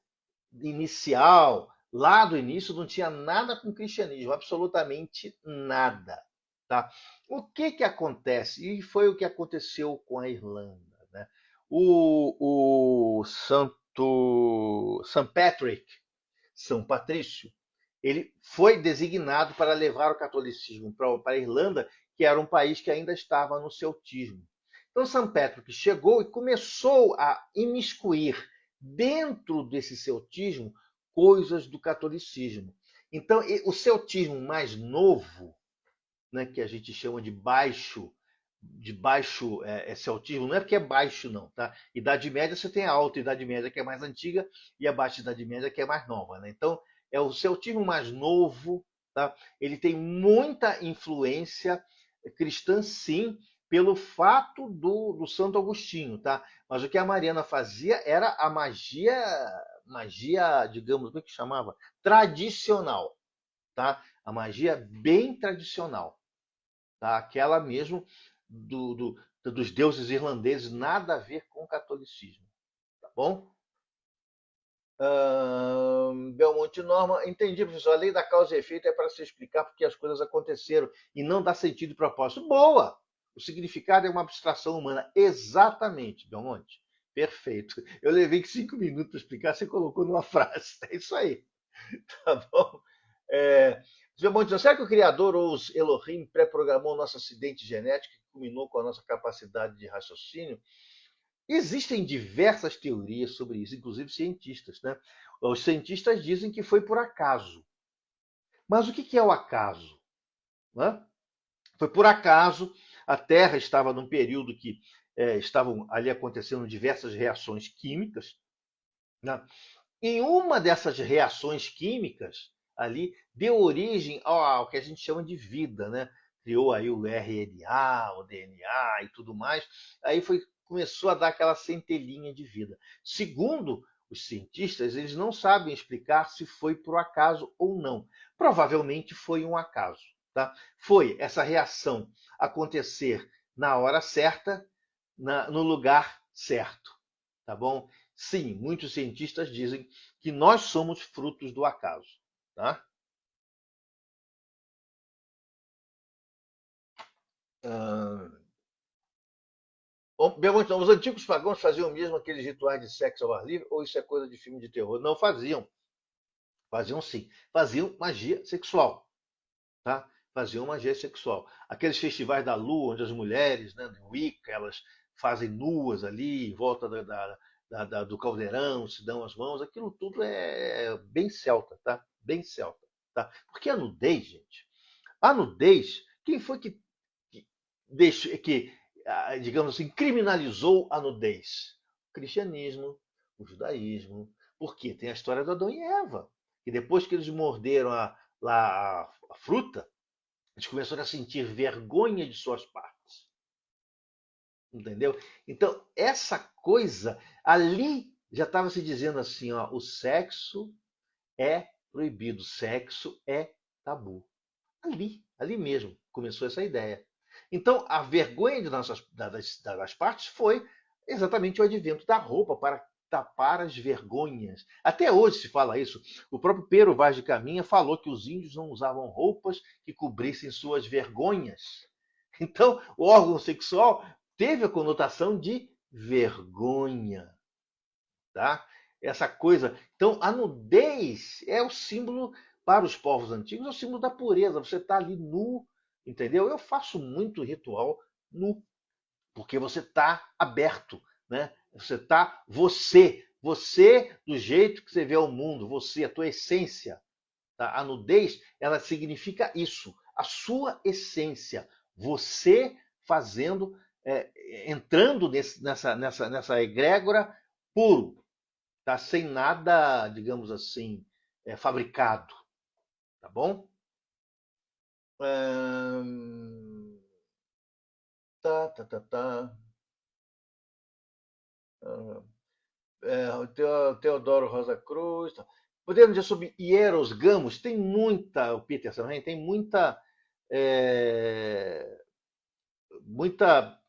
inicial, lá do início, não tinha nada com o cristianismo, absolutamente nada. Tá? O que acontece? E foi o que aconteceu com a Irlanda. Né? O santo St. Patrick, São Patrício, ele foi designado para levar o catolicismo para a Irlanda, que era um país que ainda estava no celtismo. Então, São Patrick chegou e começou a imiscuir dentro desse celtismo coisas do catolicismo. Então, o celtismo mais novo, né, que a gente chama de baixo celtismo, não é porque é baixo, não, tá? Idade Média você tem a alta Idade Média, que é mais antiga, e a baixa Idade Média, que é mais nova, né? Então, é o celtismo mais novo, tá? Ele tem muita influência cristã, sim, pelo fato do Santo Agostinho, tá? Mas o que a Mariana fazia era a magia, digamos, como é que chamava? Tradicional, tá? A magia bem tradicional, tá? Aquela mesmo dos deuses irlandeses, nada a ver com o catolicismo, tá bom? Belmonte Norma, entendi, professor. A lei da causa e efeito é para se explicar porque as coisas aconteceram e não dá sentido e propósito. Boa! O significado é uma abstração humana. Exatamente, Belmonte. Perfeito. Eu levei 5 minutos para explicar, você colocou numa frase. É isso aí. Tá bom? É, Belmonte, será que o Criador ou os Elohim pré-programou o nosso acidente genético que culminou com a nossa capacidade de raciocínio? Existem diversas teorias sobre isso, inclusive cientistas, né? Os cientistas dizem que foi por acaso. Mas o que é o acaso? Né? Foi por acaso, a Terra estava num período que estavam ali acontecendo diversas reações químicas. Né? Em uma dessas reações químicas, ali, deu origem ao que a gente chama de vida, né? Criou aí o RNA, o DNA e tudo mais. Aí começou a dar aquela centelhinha de vida. Segundo os cientistas, eles não sabem explicar se foi por acaso ou não. Provavelmente foi um acaso. Tá? Foi essa reação acontecer na hora certa, no lugar certo. Tá bom? Sim, muitos cientistas dizem que nós somos frutos do acaso. Tá? Os antigos pagãos faziam mesmo aqueles rituais de sexo ao ar livre ou isso é coisa de filme de terror? Não faziam. Faziam sim. Faziam magia sexual. Tá? Faziam magia sexual. Aqueles festivais da lua, onde as mulheres, né, de Wicca, elas fazem nuas ali, em volta do caldeirão, se dão as mãos, aquilo tudo é bem celta, tá? Bem celta. Tá? Porque a nudez, gente, a nudez, quem foi que, digamos assim, criminalizou a nudez? O cristianismo, o judaísmo. Por quê? Tem a história do Adão e Eva. E depois que eles morderam a fruta, eles começaram a sentir vergonha de suas partes. Entendeu? Então, essa coisa, ali já estava se dizendo assim, ó, o sexo é proibido, o sexo é tabu. Ali mesmo, começou essa ideia. Então, a vergonha das partes foi exatamente o advento da roupa para tapar as vergonhas. Até hoje se fala isso. O próprio Pero Vaz de Caminha falou que os índios não usavam roupas que cobrissem suas vergonhas. Então, o órgão sexual teve a conotação de vergonha, tá? Essa coisa. Então, a nudez é o símbolo para os povos antigos, é o símbolo da pureza. Você está ali nu, entendeu? Eu faço muito ritual nu, porque você está aberto, né? Você do jeito que você vê o mundo, você, a tua essência. Tá? A nudez, ela significa isso, a sua essência, você fazendo, entrando nessa egrégora puro, tá? Sem nada, digamos assim, fabricado, tá bom? Ahn, tá. O Teodoro Rosa Cruz. Tá. Podemos dizer sobre Hieros Gamos? Tem muita, o Peterson, hein? Tem é, muita.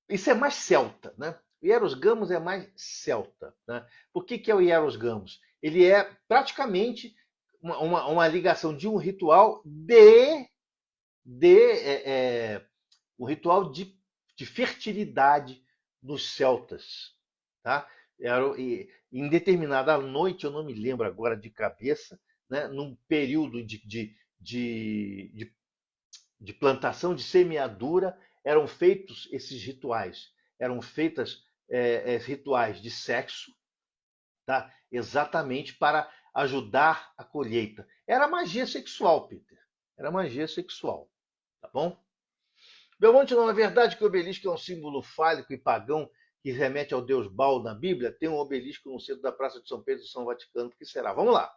Isso é mais celta, né? O Hieros Gamos é mais celta. Né? Por que é o Hieros Gamos? Ele é praticamente uma ligação de um ritual um ritual de fertilidade dos celtas. Tá? Em determinada noite, eu não me lembro agora de cabeça, né? Num período de plantação, de semeadura, eram feitos esses rituais. Eram feitos rituais de sexo, tá? Exatamente para ajudar a colheita. Era magia sexual, Peter. Era magia sexual. Tá bom? Belmonte, não é verdade que o obelisco é um símbolo fálico e pagão que remete ao deus Baal na Bíblia? Tem um obelisco no centro da Praça de São Pedro e São Vaticano. O que será? Vamos lá.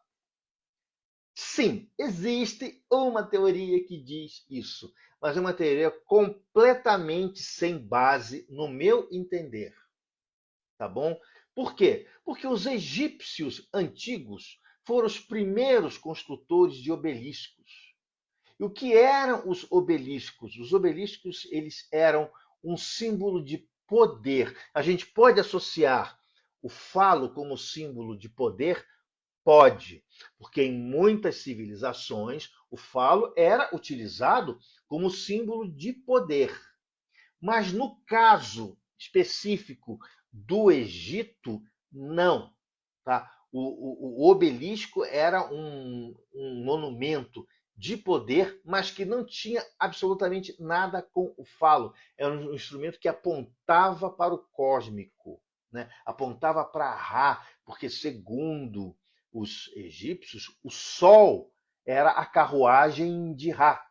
Sim, existe uma teoria que diz isso, mas é uma teoria completamente sem base, no meu entender. Tá bom? Por quê? Porque os egípcios antigos foram os primeiros construtores de obeliscos. E o que eram os obeliscos? Os obeliscos, eles eram um símbolo de poder. A gente pode associar o falo como símbolo de poder? Pode, porque em muitas civilizações o falo era utilizado como símbolo de poder. Mas no caso específico do Egito, não. Tá? O obelisco era um monumento de poder, mas que não tinha absolutamente nada com o falo. Era um instrumento que apontava para o cósmico, né? Apontava para Ra, porque segundo os egípcios, o sol era a carruagem de Ra.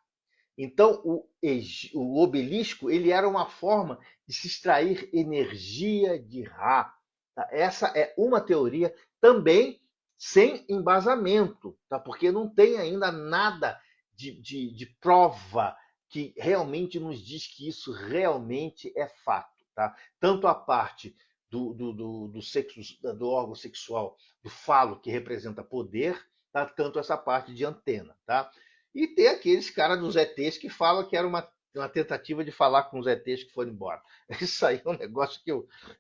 Então, o obelisco ele era uma forma de se extrair energia de Ra. Tá? Essa é uma teoria também sem embasamento, tá? Porque não tem ainda nada de prova que realmente nos diz que isso realmente é fato. Tá? Tanto a parte do sexo, do órgão sexual, do falo, que representa poder, tá? Tanto essa parte de antena. Tá? E tem aqueles caras dos ETs que falam que era uma tentativa de falar com os ETs que foram embora. Isso aí é um negócio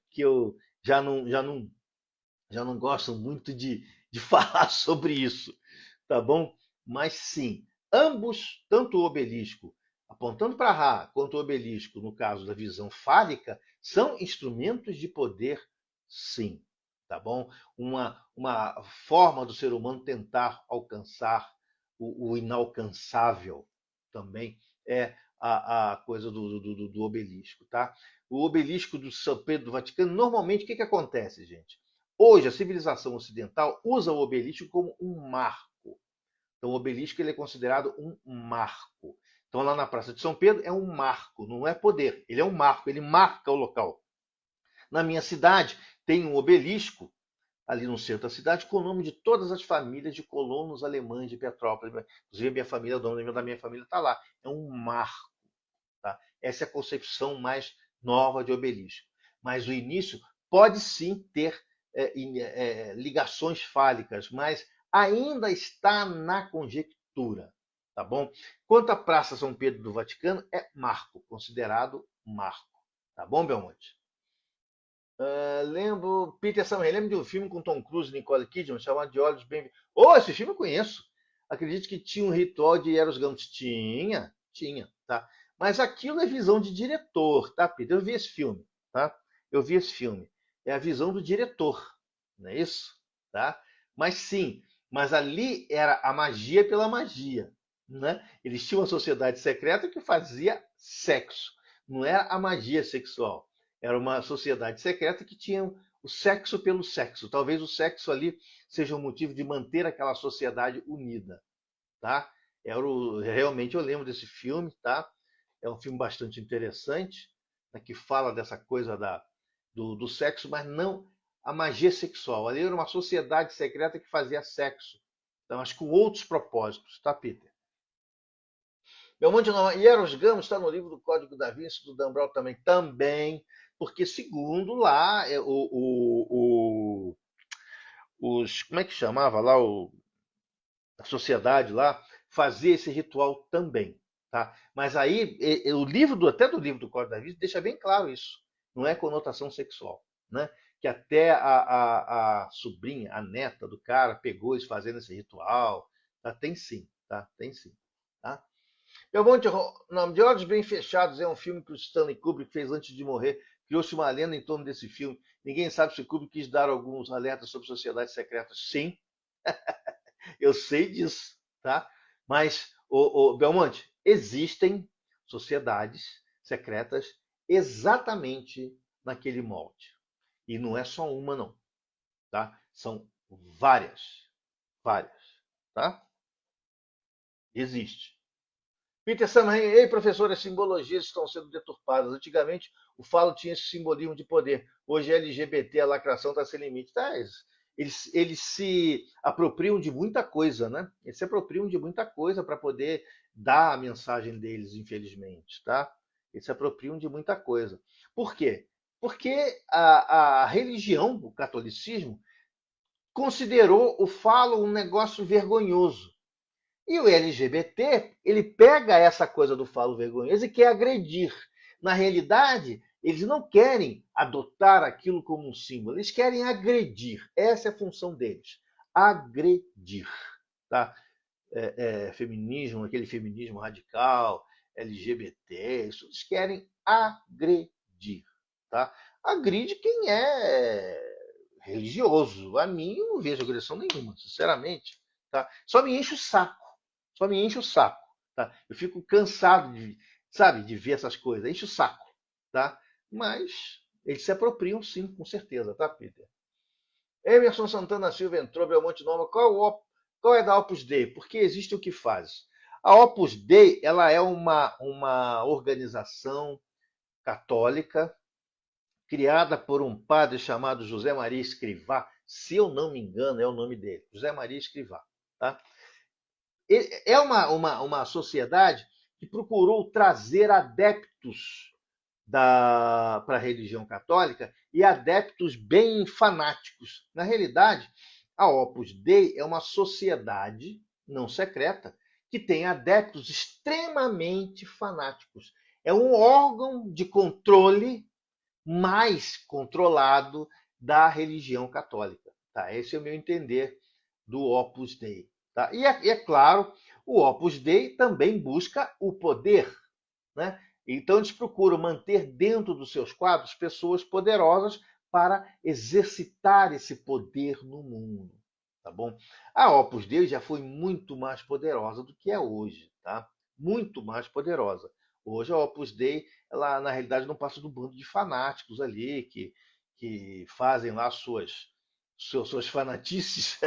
que eu já não gosto muito de falar sobre isso, tá bom? Mas sim, ambos, tanto o obelisco apontando para Ra, quanto o obelisco, no caso da visão fálica, são instrumentos de poder, sim, tá bom? Uma forma do ser humano tentar alcançar o inalcançável também é a coisa do obelisco, tá? O obelisco do São Pedro do Vaticano, normalmente, o que acontece, gente? Hoje, a civilização ocidental usa o obelisco como um marco. Então, o obelisco ele é considerado um marco. Então, lá na Praça de São Pedro é um marco, não é poder. Ele é um marco, ele marca o local. Na minha cidade tem um obelisco ali no centro da cidade com o nome de todas as famílias de colonos alemães de Petrópolis. Inclusive, a minha família, o nome da minha família está lá. É um marco. Tá? Essa é a concepção mais nova de obelisco. Mas o início pode sim ter ligações fálicas, mas ainda está na conjectura. Tá bom? Quanto à Praça São Pedro do Vaticano, é marco, considerado marco. Tá bom, Belmonte? Lembro, Peter Samuel, lembro de um filme com Tom Cruise e Nicole Kidman chamado De Olhos Bem... Oh, esse filme eu conheço. Acredito que tinha um ritual de Eros Gamos. Tinha, tá? Mas aquilo é visão de diretor, tá, Peter? Eu vi esse filme, tá? Eu vi esse filme. É a visão do diretor, não é isso? Tá? Mas sim, mas ali era a magia pela magia, né? Eles tinham uma sociedade secreta que fazia sexo. Não era a magia sexual. Era uma sociedade secreta que tinha o sexo pelo sexo. Talvez o sexo ali seja um motivo de manter aquela sociedade unida, tá? Realmente eu lembro desse filme, tá? É um filme bastante interessante, né, que fala dessa coisa do sexo, mas não a magia sexual. Ali era uma sociedade secreta que fazia sexo. Então, acho que com outros propósitos, tá, Peter? Belmonte não. E Eros Gamos está no livro do Código da Vinci, do Dan Brown também. Também, porque segundo lá, os. Como é que chamava lá? A sociedade lá fazia esse ritual também. Tá? Mas aí, até do livro do Código da Vinci deixa bem claro isso. Não é conotação sexual. Né? Que até a sobrinha, a neta do cara, pegou eles fazendo esse ritual. Tá? Tem sim. Tá? Tem sim. Tá? Belmonte, Nome de Olhos Bem Fechados é um filme que o Stanley Kubrick fez antes de morrer. Criou-se uma lenda em torno desse filme. Ninguém sabe se o Kubrick quis dar alguns alertas sobre sociedades secretas. Sim, eu sei disso, tá? Mas, Belmonte, existem sociedades secretas exatamente naquele molde. E não é só uma, não, tá? São várias, tá? Existe. Peter Samhain, ei professor, as simbologias estão sendo deturpadas. Antigamente o falo tinha esse simbolismo de poder. Hoje LGBT, a lacração está sem limite. Tá, eles se apropriam de muita coisa, né? Eles se apropriam de muita coisa para poder dar a mensagem deles, infelizmente, tá? Eles se apropriam de muita coisa. Por quê? Porque a religião, o catolicismo, considerou o falo um negócio vergonhoso. E o LGBT, ele pega essa coisa do falo vergonhoso e quer agredir. Na realidade, eles não querem adotar aquilo como um símbolo, eles querem agredir. Essa é a função deles. Agredir. Tá? Feminismo, aquele feminismo radical, LGBT, isso eles querem agredir, tá? Agride quem é religioso. A mim eu não vejo agressão nenhuma, sinceramente, tá? Só me enche o saco, só me enche o saco, tá? Eu fico cansado de, sabe, de ver essas coisas, enche o saco, tá? Mas eles se apropriam sim, com certeza, tá, Peter? Emerson Santana Silva entrou, Belmonte Nova. Qual é da Opus Dei? Porque existe o que faz. A Opus Dei ela é uma organização católica criada por um padre chamado José Maria Escrivá. Se eu não me engano, é o nome dele. José Maria Escrivá. Tá? É uma sociedade que procurou trazer adeptos para a religião católica e adeptos bem fanáticos. Na realidade, a Opus Dei é uma sociedade não secreta que tem adeptos extremamente fanáticos. É um órgão de controle mais controlado da religião católica. Tá? Esse é o meu entender do Opus Dei. Tá? E é claro, o Opus Dei também busca o poder, né? Então, eles procuram manter dentro dos seus quadros pessoas poderosas para exercitar esse poder no mundo. Tá bom? A Opus Dei já foi muito mais poderosa do que é hoje. Tá? Muito mais poderosa. Hoje a Opus Dei, ela, na realidade, não passa do bando de fanáticos ali que fazem lá suas fanatices,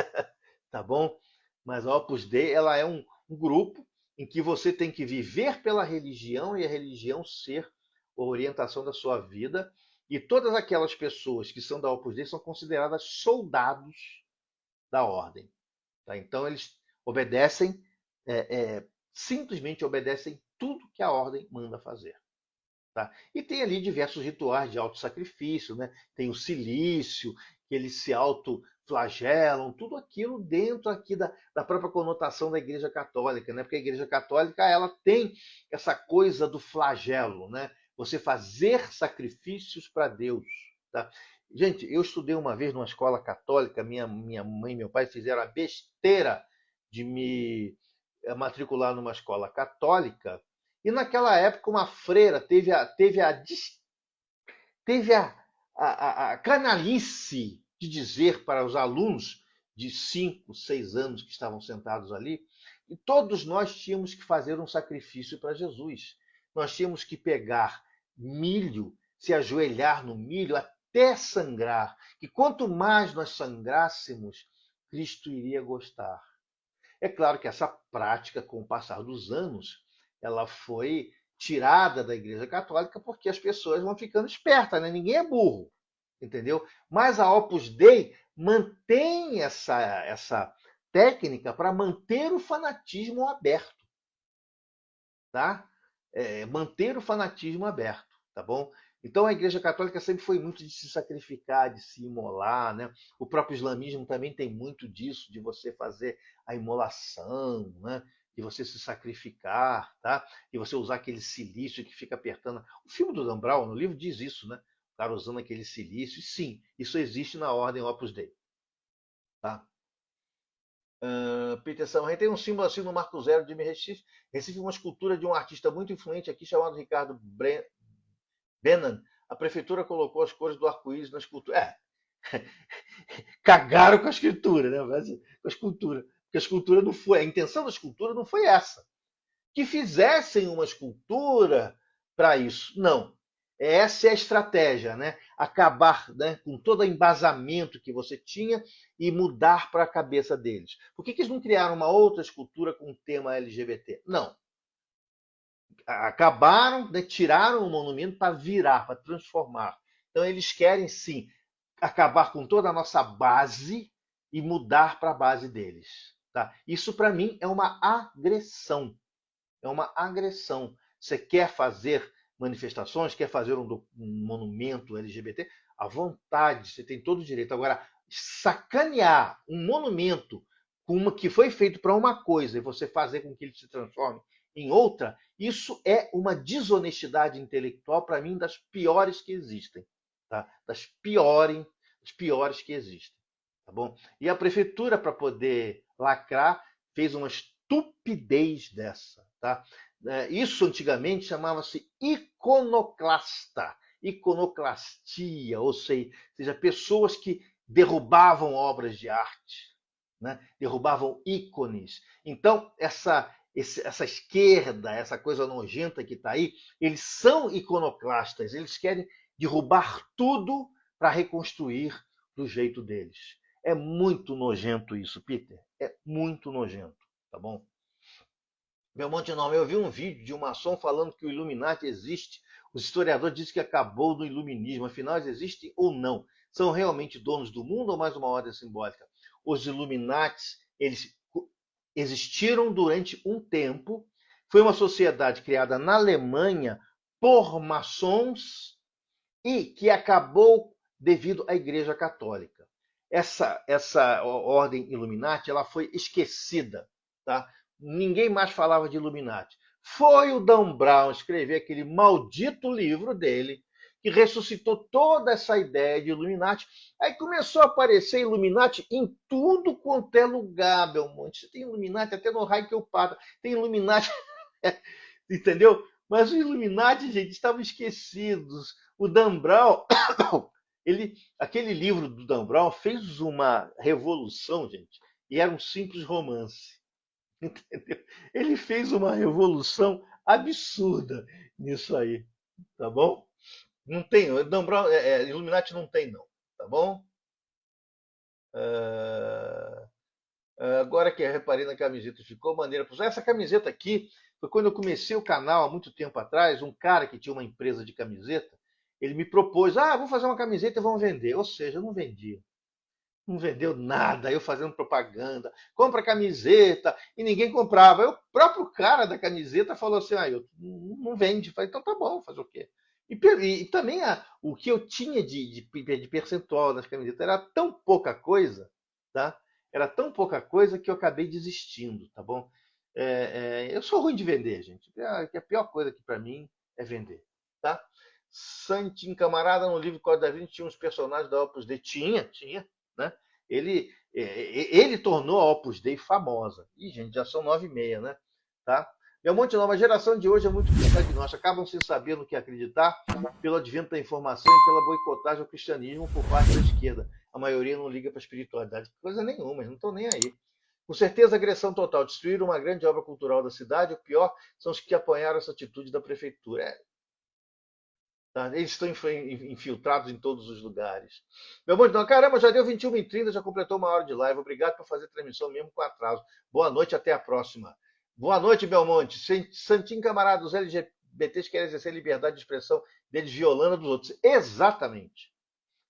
tá bom? Mas a Opus Dei ela é um grupo em que você tem que viver pela religião e a religião ser a orientação da sua vida. E todas aquelas pessoas que são da Opus Dei são consideradas soldados da ordem. Tá? Então eles obedecem, simplesmente obedecem tudo que a ordem manda fazer. Tá? E tem ali diversos rituais de autossacrifício, né? Tem o silício, que eles se autoflagelam, tudo aquilo dentro aqui da própria conotação da Igreja Católica, né? Porque a Igreja Católica ela tem essa coisa do flagelo, né? Você fazer sacrifícios para Deus. Tá? Gente, eu estudei uma vez numa escola católica, minha mãe e meu pai fizeram a besteira de me matricular numa escola católica e naquela época uma freira teve a canalice de dizer para os alunos de 5, 6 anos que estavam sentados ali, e todos nós tínhamos que fazer um sacrifício para Jesus. Nós tínhamos que pegar milho, se ajoelhar no milho até sangrar. E quanto mais nós sangrássemos, Cristo iria gostar. É claro que essa prática, com o passar dos anos, ela foi tirada da Igreja Católica porque as pessoas vão ficando espertas, né? Ninguém é burro, entendeu? Mas a Opus Dei mantém essa técnica para manter o fanatismo aberto, tá? Manter o fanatismo aberto, tá bom? Então a Igreja Católica sempre foi muito de se sacrificar, de se imolar, né? O próprio islamismo também tem muito disso, de você fazer a imolação, né? De você se sacrificar, tá? De você usar aquele silício que fica apertando. O filme do Dan Brown, no livro, diz isso, né? O cara usando aquele silício. E sim, isso existe na ordem Opus Dei, tá? Peter Sam, tem um símbolo assim no Marco Zero de Recife. Recife é uma escultura de um artista muito influente aqui chamado Ricardo Benan. A prefeitura colocou as cores do arco-íris na escultura. Cagaram com a escritura, né? Com a escultura. Porque a escultura não foi, a intenção da escultura não foi essa. Que fizessem uma escultura para isso. Não. Essa é a estratégia, né? Acabar, né, com todo o embasamento que você tinha e mudar para a cabeça deles. Por que eles não criaram uma outra escultura com o tema LGBT? Não. Acabaram, né, tiraram o monumento para virar, para transformar. Então eles querem sim acabar com toda a nossa base e mudar para a base deles. Tá? Isso para mim é uma agressão. É uma agressão. Você quer fazer manifestações, quer fazer um monumento LGBT, à vontade, você tem todo o direito. Agora, sacanear um monumento que foi feito para uma coisa e você fazer com que ele se transforme em outra, isso é uma desonestidade intelectual, para mim, das piores que existem. Tá? Das piores que existem. Tá bom? E a prefeitura, para poder lacrar, fez uma estupidez dessa. Tá? Isso antigamente chamava-se iconoclasta, iconoclastia, ou seja, pessoas que derrubavam obras de arte, né? Derrubavam ícones. Então, essa esquerda, essa coisa nojenta que está aí, eles são iconoclastas, eles querem derrubar tudo para reconstruir do jeito deles. É muito nojento isso, Peter. É muito nojento, tá bom? Belmonte não, eu vi um vídeo de um maçom falando que o Illuminati existe. Os historiadores dizem que acabou no iluminismo. Afinal, eles existem ou não? São realmente donos do mundo ou mais uma ordem simbólica? Os Illuminatis, eles existiram durante um tempo. Foi uma sociedade criada na Alemanha por maçons e que acabou devido à Igreja Católica. Essa ordem Illuminati ela foi esquecida, tá? Ninguém mais falava de Illuminati. Foi o Dan Brown escrever aquele maldito livro dele que ressuscitou toda essa ideia de Illuminati. Aí começou a aparecer Illuminati em tudo quanto é lugar, Belmonte. Você tem Illuminati até no raio que eu pato. Tem Illuminati, entendeu? Mas os Illuminati, gente, estavam esquecidos. O Dan Brown, aquele livro do Dan Brown fez uma revolução, gente, e era um simples romance. Entendeu? Ele fez uma revolução absurda nisso aí, tá bom? Não tem, Dan Brown, Illuminati não tem não, tá bom? Agora que eu reparei na camiseta, ficou maneira. Essa camiseta aqui foi quando eu comecei o canal há muito tempo atrás. Um cara que tinha uma empresa de camiseta, ele me propôs: vou fazer uma camiseta e vamos vender. Ou seja, eu não vendia. Não vendeu nada, eu fazendo propaganda, compra camiseta, e ninguém comprava. Aí o próprio cara da camiseta falou assim: eu não vende. Eu falei, então tá bom, fazer o quê? E também o que eu tinha de percentual das camisetas era tão pouca coisa, tá? Era tão pouca coisa que eu acabei desistindo, tá bom? Eu sou ruim de vender, gente. A pior coisa aqui para mim é vender, tá? Santin Camarada, no livro Código da Vinci, tinha uns personagens da Opus Dei. Tinha, né? Ele tornou a Opus Dei famosa. Ih, gente, já são 9h30, né? Tá? Belmonte Nova, a geração de hoje é muito diagnóstica. Acabam sem saber no que acreditar pelo advento da informação e pela boicotagem ao cristianismo por parte da esquerda. A maioria não liga para a espiritualidade. Coisa nenhuma, eles não estão nem aí. Com certeza, agressão total. Destruíram uma grande obra cultural da cidade. O pior são os que apoiaram essa atitude da prefeitura. Tá? Eles estão infiltrados em todos os lugares. Meu monte, não, caramba, já deu 21h30, já completou uma hora de live. Obrigado por fazer transmissão mesmo com atraso. Boa noite, até a próxima. Boa noite, Belmonte. Santinho camarada, os LGBTs querem exercer liberdade de expressão deles violando a dos outros. Exatamente.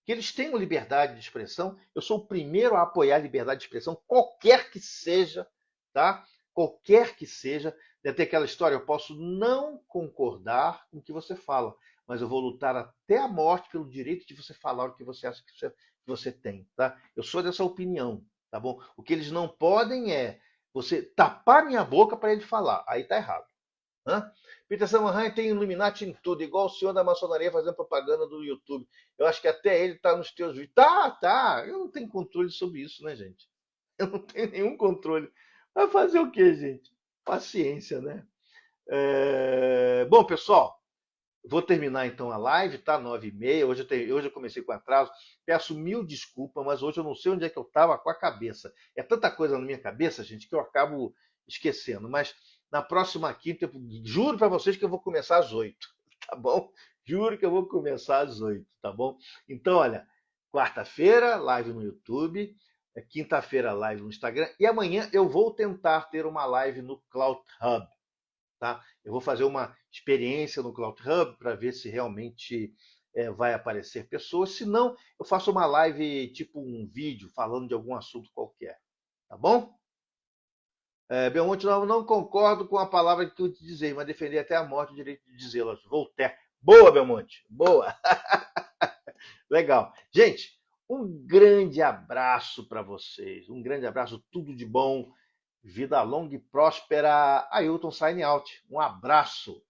Que eles tenham liberdade de expressão. Eu sou o primeiro a apoiar a liberdade de expressão, qualquer que seja, tá? Qualquer que seja. Deve ter aquela história, eu posso não concordar com o que você fala, mas eu vou lutar até a morte pelo direito de você falar o que você acha que você tem, tá? Eu sou dessa opinião, tá bom? O que eles não podem é você tapar minha boca para ele falar. Aí tá errado. Hã? Peter Samanheim tem Illuminati em tudo, igual o senhor da maçonaria fazendo propaganda do YouTube. Eu acho que até ele tá nos teus vídeos. Tá. Eu não tenho controle sobre isso, né, gente? Eu não tenho nenhum controle. Vai fazer o quê, gente? Paciência, né? Bom, pessoal, vou terminar então a live, tá? 9h30. Hoje eu comecei com atraso. Peço mil desculpas, mas hoje eu não sei onde é que eu estava com a cabeça. É tanta coisa na minha cabeça, gente, que eu acabo esquecendo. Mas na próxima quinta, eu juro para vocês que eu vou começar às 8, tá bom? Juro que eu vou começar às 8, tá bom? Então, olha, quarta-feira, live no YouTube. Quinta-feira, live no Instagram. E amanhã eu vou tentar ter uma live no Cloud Hub. Tá? Eu vou fazer uma experiência no Cloud Hub para ver se realmente vai aparecer pessoas. Se não, eu faço uma live, tipo um vídeo, falando de algum assunto qualquer. Tá bom? Belmonte, não concordo com a palavra que tu dizes, mas defender até a morte o direito de dizê-las. Voltaire. Boa, Belmonte. Boa. Legal. Gente, um grande abraço para vocês. Um grande abraço, tudo de bom. Vida longa e próspera. Ailton sign out. Um abraço.